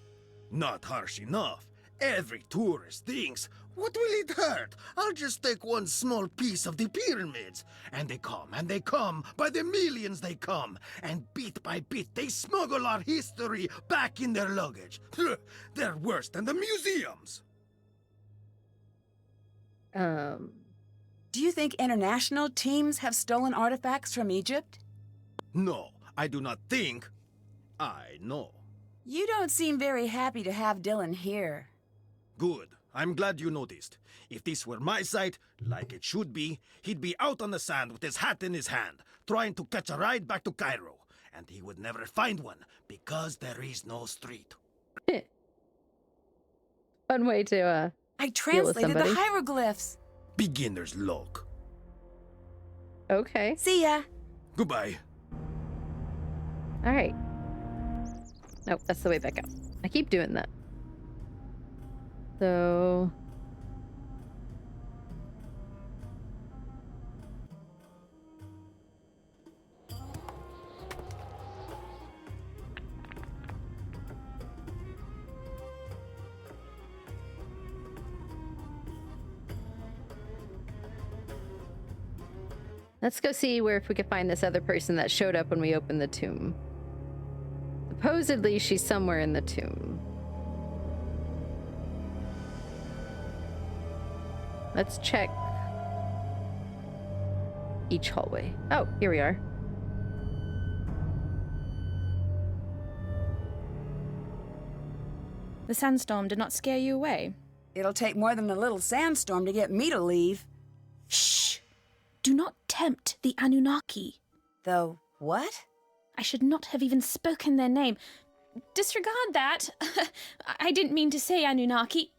Not harsh enough. Every tourist thinks, what will it hurt? I'll just take one small piece of the pyramids. And they come, by the millions they come. And bit by bit they smuggle our history back in their luggage. They're worse than the museums. Do you think international teams have stolen artifacts from Egypt? No, I do not think. I know. You don't seem very happy to have Dylan here. Good. I'm glad you noticed. If this were my site, like it should be, he'd be out on the sand with his hat in his hand, trying to catch a ride back to Cairo. And he would never find one, because there is no street. Fun way to, I translated the somebody. hieroglyphs. Beginner's luck. Okay. See ya. Goodbye. All right. Nope, that's the way back out. I keep doing that. So... let's go see if we can find this other person that showed up when we opened the tomb. Supposedly, she's somewhere in the tomb. Let's check each hallway. Oh, here we are. The sandstorm did not scare you away. It'll take more than a little sandstorm to get me to leave. Shh! Do not tempt the Anunnaki. The what? I should not have even spoken their name. Disregard that. I didn't mean to say Anunnaki.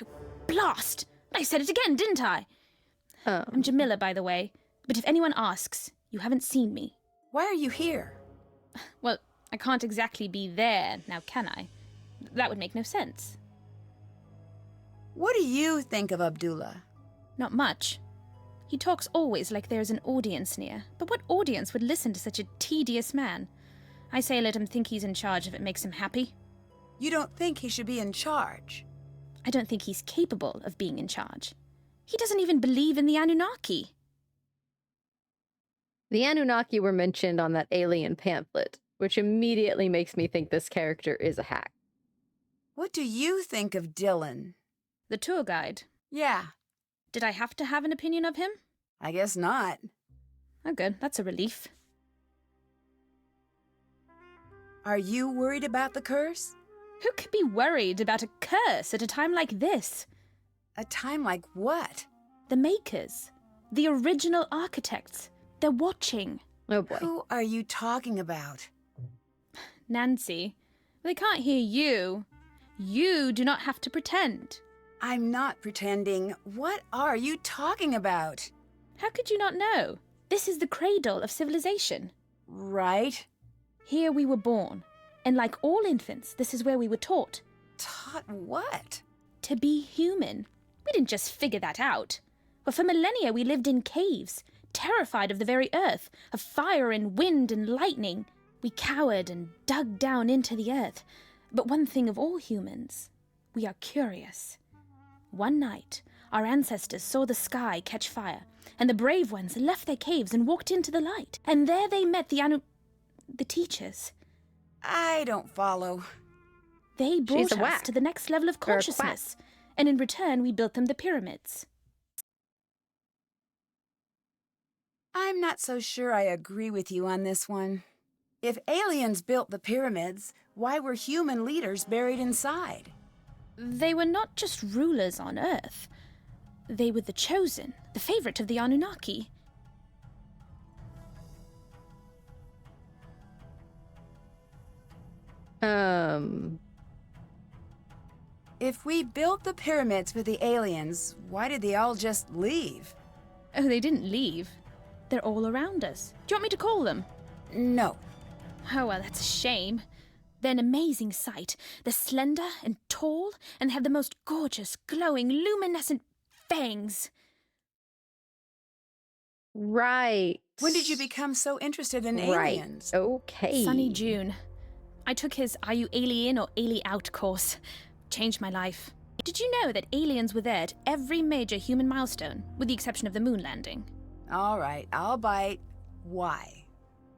Oh, blast! I said it again, didn't I? I'm Jamila, by the way. But if anyone asks, you haven't seen me. Why are you here? Well, I can't exactly be there, now can I? That would make no sense. What do you think of Abdullah? Not much. He talks always like there's an audience near, but what audience would listen to such a tedious man? I say let him think he's in charge if it makes him happy. You don't think he should be in charge? I don't think he's capable of being in charge. He doesn't even believe in the Anunnaki. The Anunnaki were mentioned on that alien pamphlet, which immediately makes me think this character is a hack. What do you think of Dylan? The tour guide. Yeah, Did I have to have an opinion of him? I guess not. Oh, good. That's a relief. Are you worried about the curse? Who could be worried about a curse at a time like this? A time like what? The makers. The original architects. They're watching. Oh boy. Who are you talking about? Nancy, they can't hear you. You do not have to pretend. I'm not pretending. What are you talking about? How could you not know? This is the cradle of civilization. Right? Here we were born. And like all infants, this is where we were taught. Taught what? To be human. We didn't just figure that out. But for millennia we lived in caves, terrified of the very earth, of fire and wind and lightning. We cowered and dug down into the earth. But one thing of all humans, we are curious. One night, our ancestors saw the sky catch fire, and the brave ones left their caves and walked into the light. And there they met the teachers. I don't follow. They brought She's a us whack. to the next level of Or a quack. consciousness, and in return we built them the pyramids. I'm not so sure I agree with you on this one. If aliens built the pyramids, why were human leaders buried inside? They were not just rulers on Earth. They were the chosen, the favorite of the Anunnaki. If we built the pyramids for the aliens, why did they all just leave? Oh, they didn't leave. They're all around us. Do you want me to call them? No. Oh, well, that's a shame. They're an amazing sight. They're slender and tall and have the most gorgeous, glowing, luminescent fangs. Right. When did you become so interested in Right. aliens? Okay. Sunny June. I took his Are You Alien or Ali Out course. Changed my life. Did you know that aliens were there at every major human milestone, with the exception of the moon landing? All right, I'll bite. Why?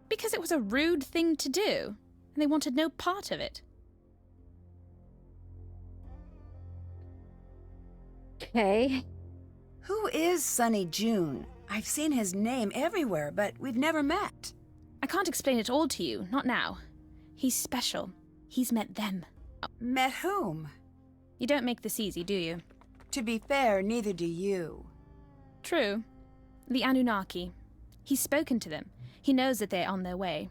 Because it was a rude thing to do, and they wanted no part of it. Okay. Who is Sunny June? I've seen his name everywhere, but we've never met. I can't explain it all to you, not now. He's special. He's met them. Met whom? You don't make this easy, do you? To be fair, neither do you. True. The Anunnaki. He's spoken to them. He knows that they're on their way.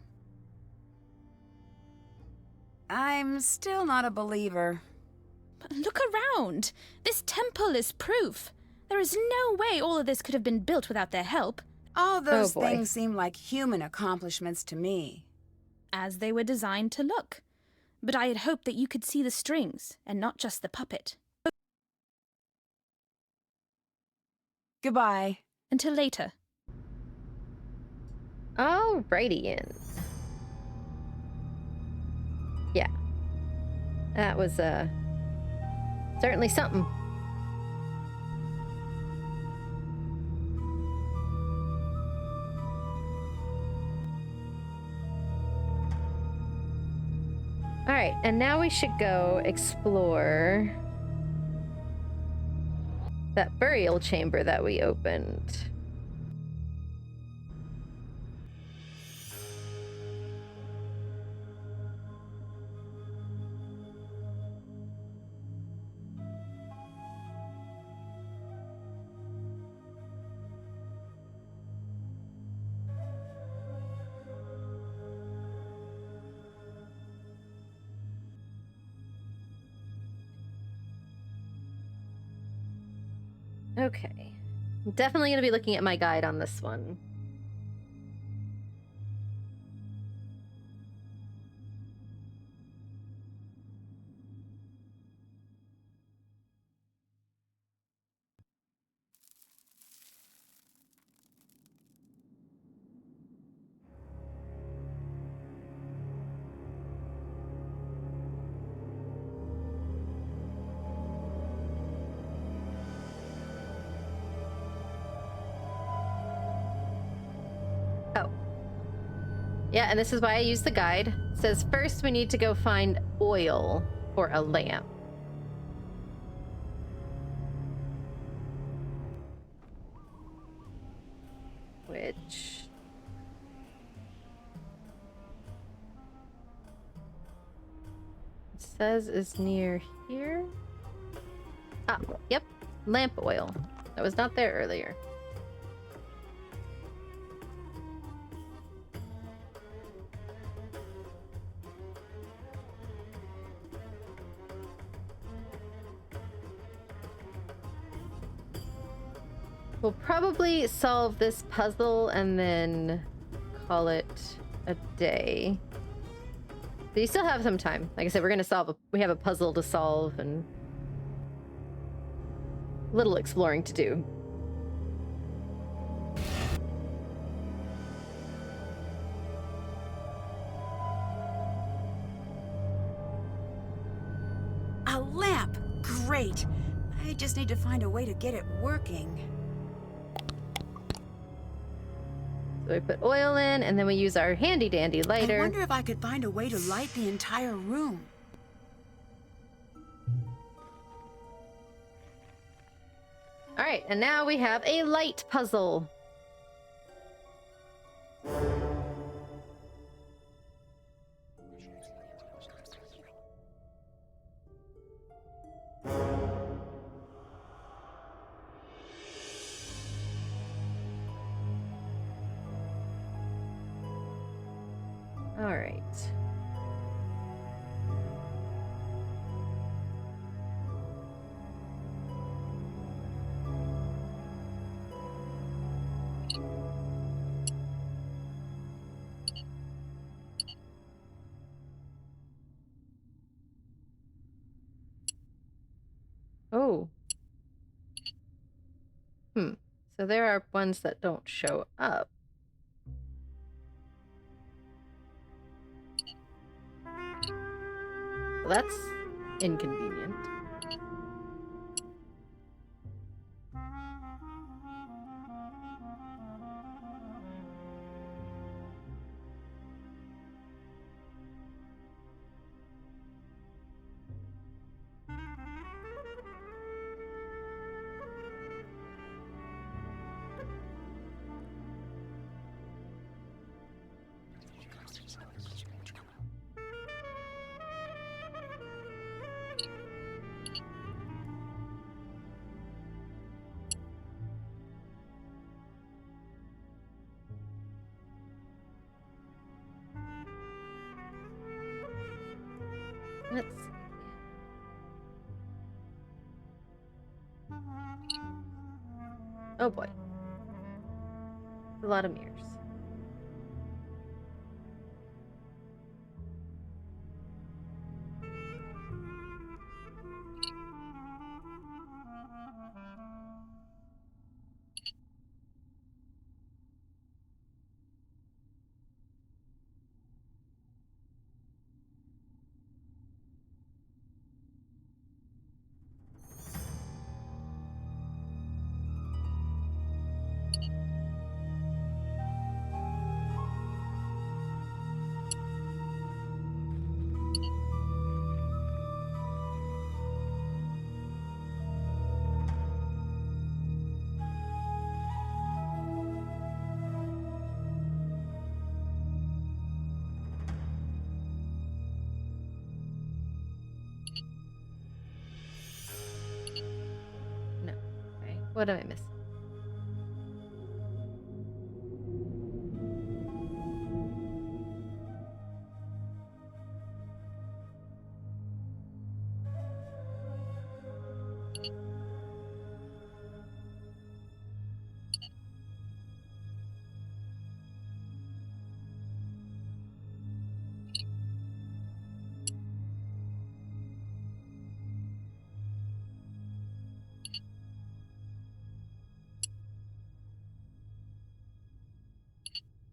I'm still not a believer. But look around! This temple is proof. There is no way all of this could have been built without their help, All those boy. things seem like human accomplishments to me. as they were designed to look. But I had hoped that you could see the strings, and not just the puppet. Goodbye. Until later. Alrighty in. Yeah. That was certainly something. Alright, and now we should go explore that burial chamber that we opened. Okay. I'm definitely going to be looking at my guide on this one. Yeah, and this is why I use the guide. It says first we need to go find oil for a lamp. Which... it says is near here. Ah, yep. Lamp oil. That was not there earlier. We'll probably solve this puzzle and then call it a day. But you still have some time. Like I said, we have a puzzle to solve and little exploring to do. A lamp! Great! I just need to find a way to get it working. So we put oil in, and then we use our handy-dandy I lighter. wonder if I could find a way to light the entire room. All right, and now we have a light puzzle. All right. Oh. So there are ones that don't show up. Well, that's inconvenient. Let's see. Oh boy. A lot of mirrors. No. Okay. What am I missing?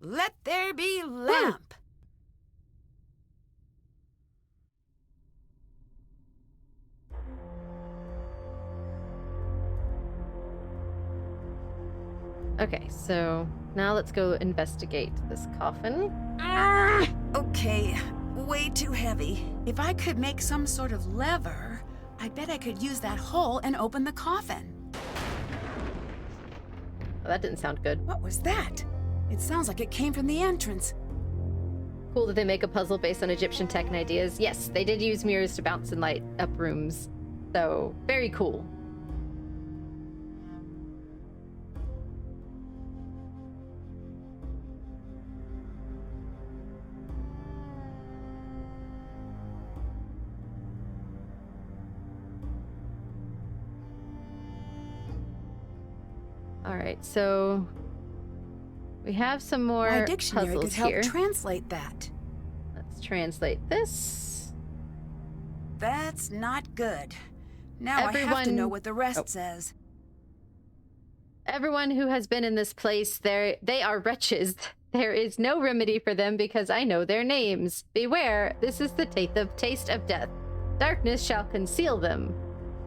Let there be lamp! Okay, so now let's go investigate this coffin. Okay, way too heavy. If I could make some sort of lever, I bet I could use that hole and open the coffin. Oh, that didn't sound good. What was that? It sounds like it came from the entrance. Cool that they make a puzzle based on Egyptian tech and ideas. Yes, they did use mirrors to bounce and light up rooms. So, very cool. All right, so we have some more My dictionary puzzles could help here. translate that. Let's translate this. That's not good. Now I have to Everyone- know what the rest says. Everyone who has been in this place, they are wretches. There is no remedy for them because I know their names. Beware, this is the taste of death. Darkness shall conceal them.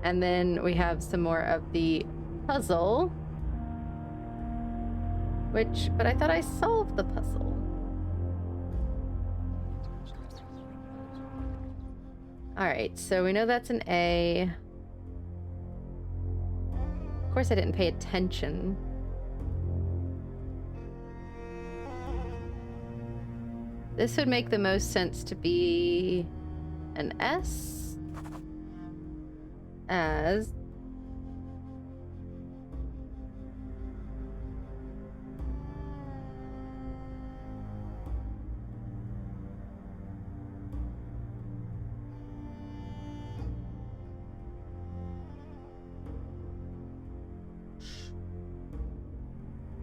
And then we have some more of the puzzle. But I thought I solved the puzzle. All right, so we know that's an A. Of course, I didn't pay attention. This would make the most sense to be an S, as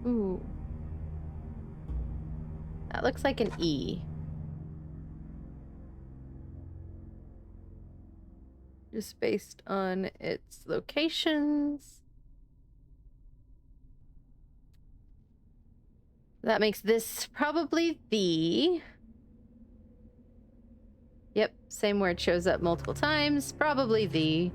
ooh. That looks like an E. Just based on its locations. That makes this probably the... Yep, same word shows up multiple times. Probably the...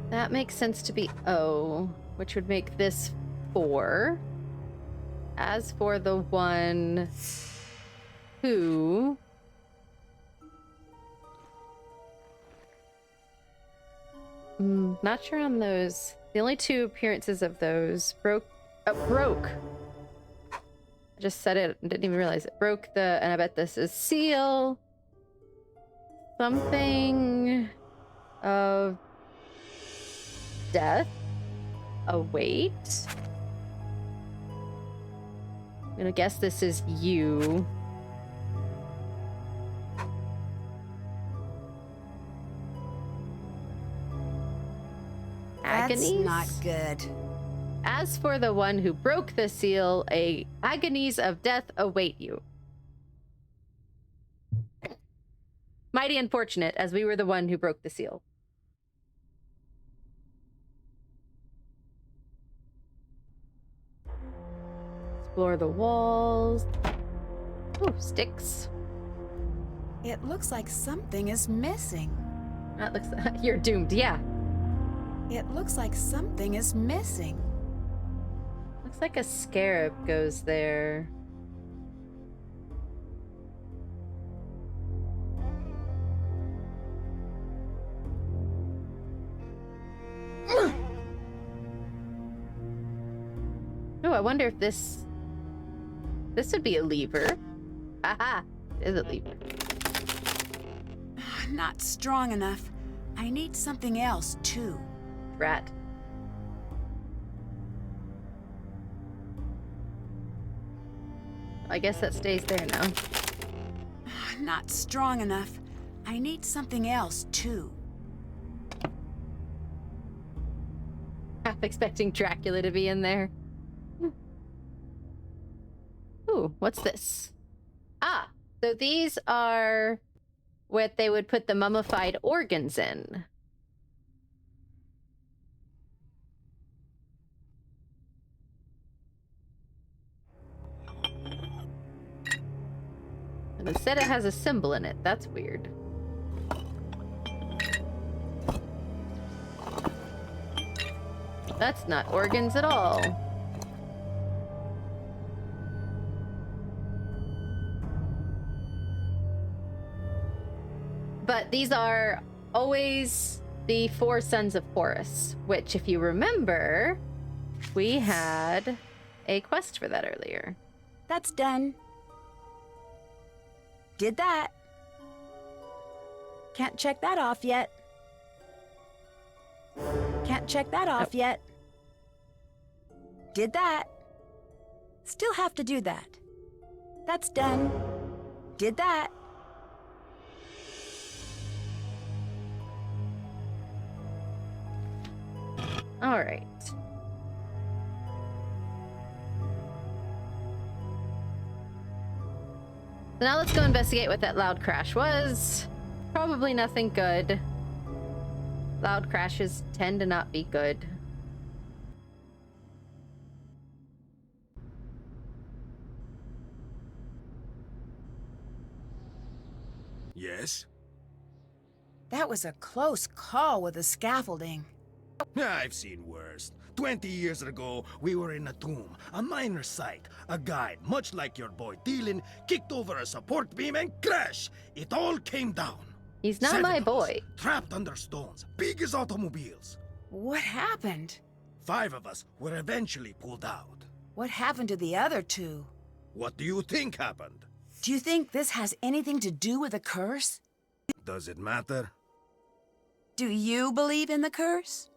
That makes sense to be O, which would make this 4. As for the one who... not sure on those. The only 2 appearances of those broke. I just said it and didn't even realize it. Broke the, and I bet this is seal. Something of death. Await. I'm gonna guess this is you. That's Agonies? not good. As for the one who broke the seal, agonies of death await you. Mighty unfortunate, as we were the one who broke the seal. Explore the walls. Oh, sticks. It looks like something is missing. That looks... You're doomed, yeah. It looks like something is missing. Looks like a scarab goes there. Oh, I wonder if this would be a lever. Aha! It is a lever. Not strong enough. I need something else, too. Rat. I guess that stays there now. Not strong enough. I need something else, too. Half expecting Dracula to be in there. Ooh, what's this? Ah, so these are what they would put the mummified organs in. And instead it has a symbol in it. That's weird. That's not organs at all. But these are always the 4 sons of Horus, which, if you remember, we had a quest for that earlier. That's done. Did that. Can't check that off yet. Can't check that off yet. Did that. Still have to do that. That's done. Did that. All right. So now let's go investigate what that loud crash was. Probably nothing good. Loud crashes tend to not be good. Yes? That was a close call with the scaffolding. I've seen worse. 20 years ago, we were in a tomb, a minor site. A guide, much like your boy Dylan, kicked over a support beam and crash! It all came down. He's not 7 my of us, boy. trapped under stones, big as automobiles. What happened? 5 of us were eventually pulled out. What happened to the other 2? What do you think happened? Do you think this has anything to do with the curse? Does it matter? Do you believe in the curse?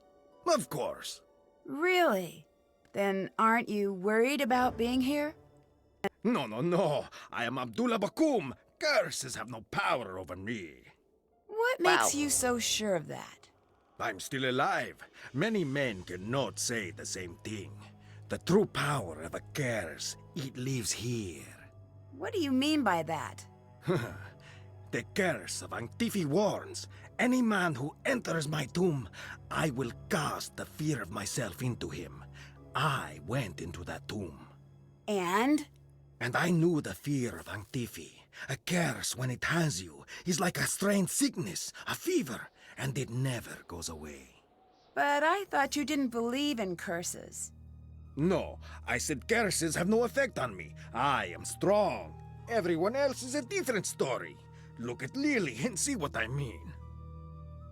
Of course. Really? Then aren't you worried about being here? No. I am Abdullah Bakum. Curses have no power over me. What makes you so sure of that? I'm still alive. Many men cannot say the same thing. The true power of a curse, it lives here. What do you mean by that? The curse of Antifi warns, any man who enters my tomb, I will cast the fear of myself into him. I went into that tomb. And? And I knew the fear of Antifi. A curse, when it has you, is like a strange sickness, a fever, and it never goes away. But I thought you didn't believe in curses. No, I said curses have no effect on me. I am strong. Everyone else is a different story. Look at Lily and see what I mean.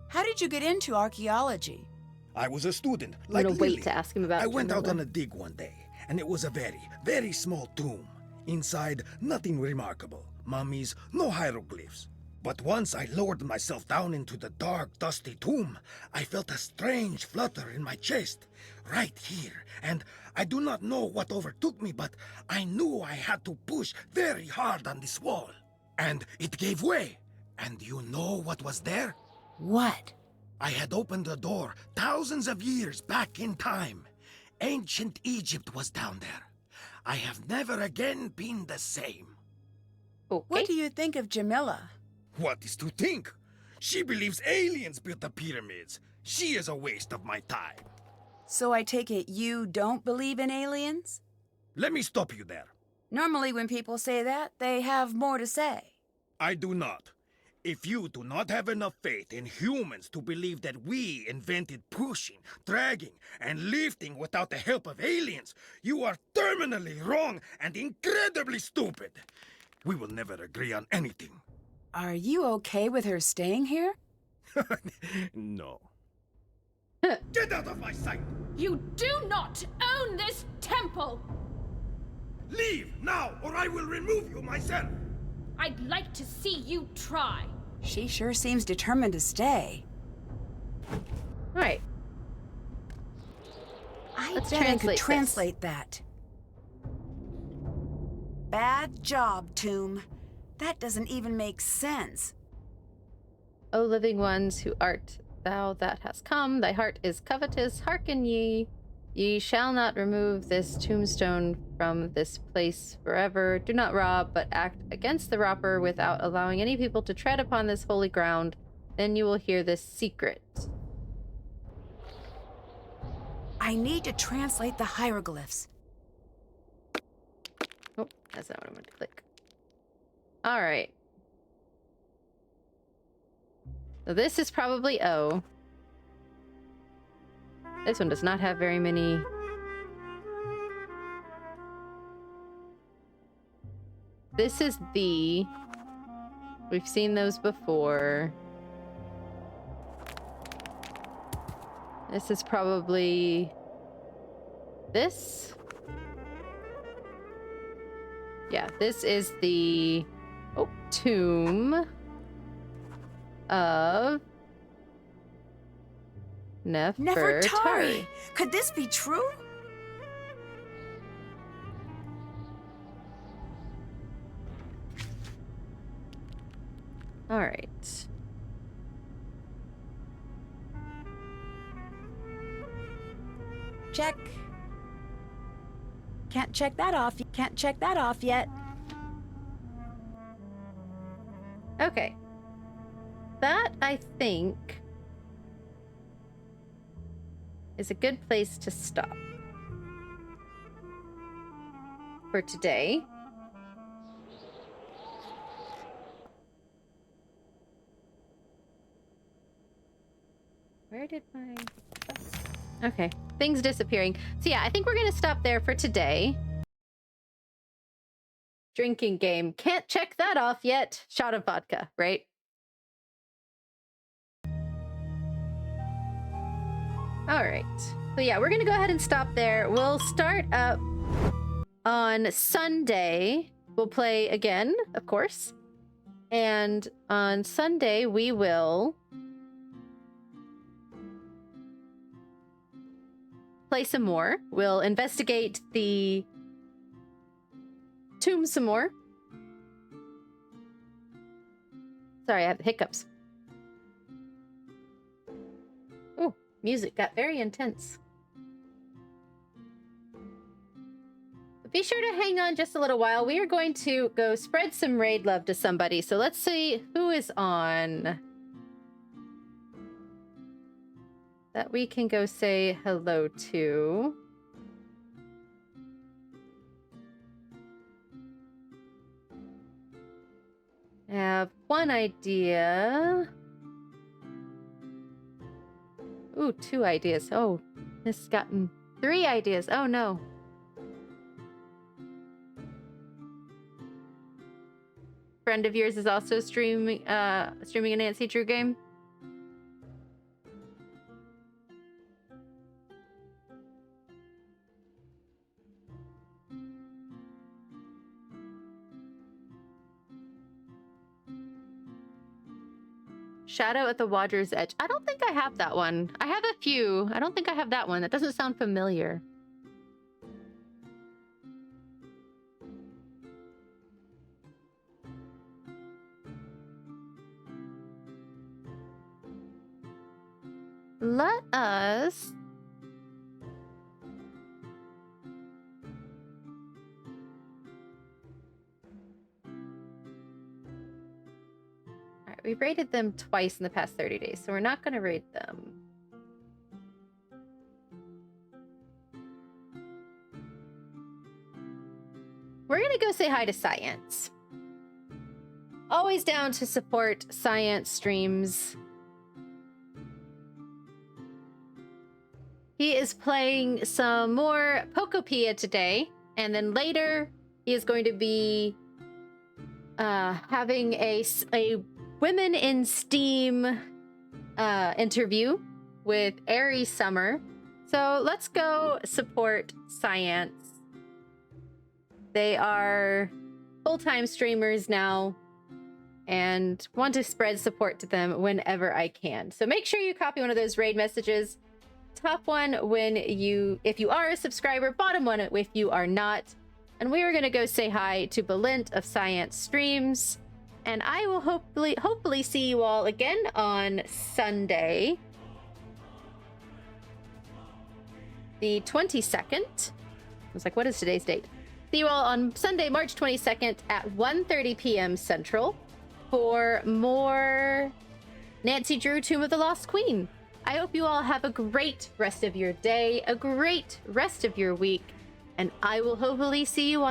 How did you get into archaeology? I was a student, I'm like gonna Lily. wait to ask him about I went out Jamila. on a dig one day, and it was a very, very small tomb. Inside, nothing remarkable. Mummies, no hieroglyphs. But once I lowered myself down into the dark, dusty tomb, I felt a strange flutter in my chest, right here. And I do not know what overtook me, but I knew I had to push very hard on this wall. And it gave way. And you know what was there? What? I had opened the door thousands of years back in time. Ancient Egypt was down there. I have never again been the same. Okay. What do you think of Jamila? What is to think? She believes aliens built the pyramids. She is a waste of my time. So I take it you don't believe in aliens? Let me stop you there. Normally when people say that, they have more to say. I do not. If you do not have enough faith in humans to believe that we invented pushing, dragging, and lifting without the help of aliens, you are terminally wrong and incredibly stupid. We will never agree on anything. Are you okay with her staying here? No. Get out of my sight! You do not own this temple! Leave now, or I will remove you myself! I'd like to see you try. She sure seems determined to stay. All right. Let's bet I could translate this. translate that. Bad job, Tomb. That doesn't even make sense. O living ones, who art thou that hast come, thy heart is covetous, hearken ye. Ye shall not remove this tombstone from this place forever. Do not rob, but act against the robber without allowing any people to tread upon this holy ground. Then you will hear this secret. I need to translate the hieroglyphs. Oh, that's not what I meant to click. All right. So this is probably O. This one does not have very many. This is the. We've seen those before. This is probably this. Yeah, this is the tomb of Nefertari. Could this be true? All right. Check. Can't check that off. Can't check that off yet. Okay. That, I think, is a good place to stop for today. Where did my... Okay, things disappearing. So yeah, I think we're gonna stop there for today. Drinking game. Can't check that off yet. Shot of vodka, right? All right. So yeah, we're gonna go ahead and stop there. We'll start up on Sunday. We'll play again, of course. And on Sunday, we will play some more. We'll investigate the tomb some more. Sorry, I have the hiccups. Oh, music got very intense. But be sure to hang on just a little while. We are going to go spread some raid love to somebody. So let's see who is on that we can go say hello to. I have one idea. Ooh, 2 ideas. Oh, this has gotten 3 ideas. Oh no. Friend of yours is also streaming a Nancy Drew game. Shadow at the Water's Edge. I don't think I have that one. I have a few. I don't think I have that one. That doesn't sound familiar. Let us... We've raided them twice in the past 30 days, so we're not going to raid them. We're going to go say hi to Science. Always down to support Science streams. He is playing some more Pokopia today, and then later he is going to be having a Women in STEAM interview with Airy Summer. So let's go support Science. They are full-time streamers now and want to spread support to them whenever I can. So make sure you copy one of those raid messages. Top one if you are a subscriber, bottom one if you are not. And we are going to go say hi to Belint of Science Streams. And I will hopefully see you all again on Sunday, the 22nd. I was like, what is today's date? See you all on Sunday, March 22nd at 1:30 p.m. Central for more Nancy Drew Tomb of the Lost Queen. I hope you all have a great rest of your day, a great rest of your week, and I will hopefully see you on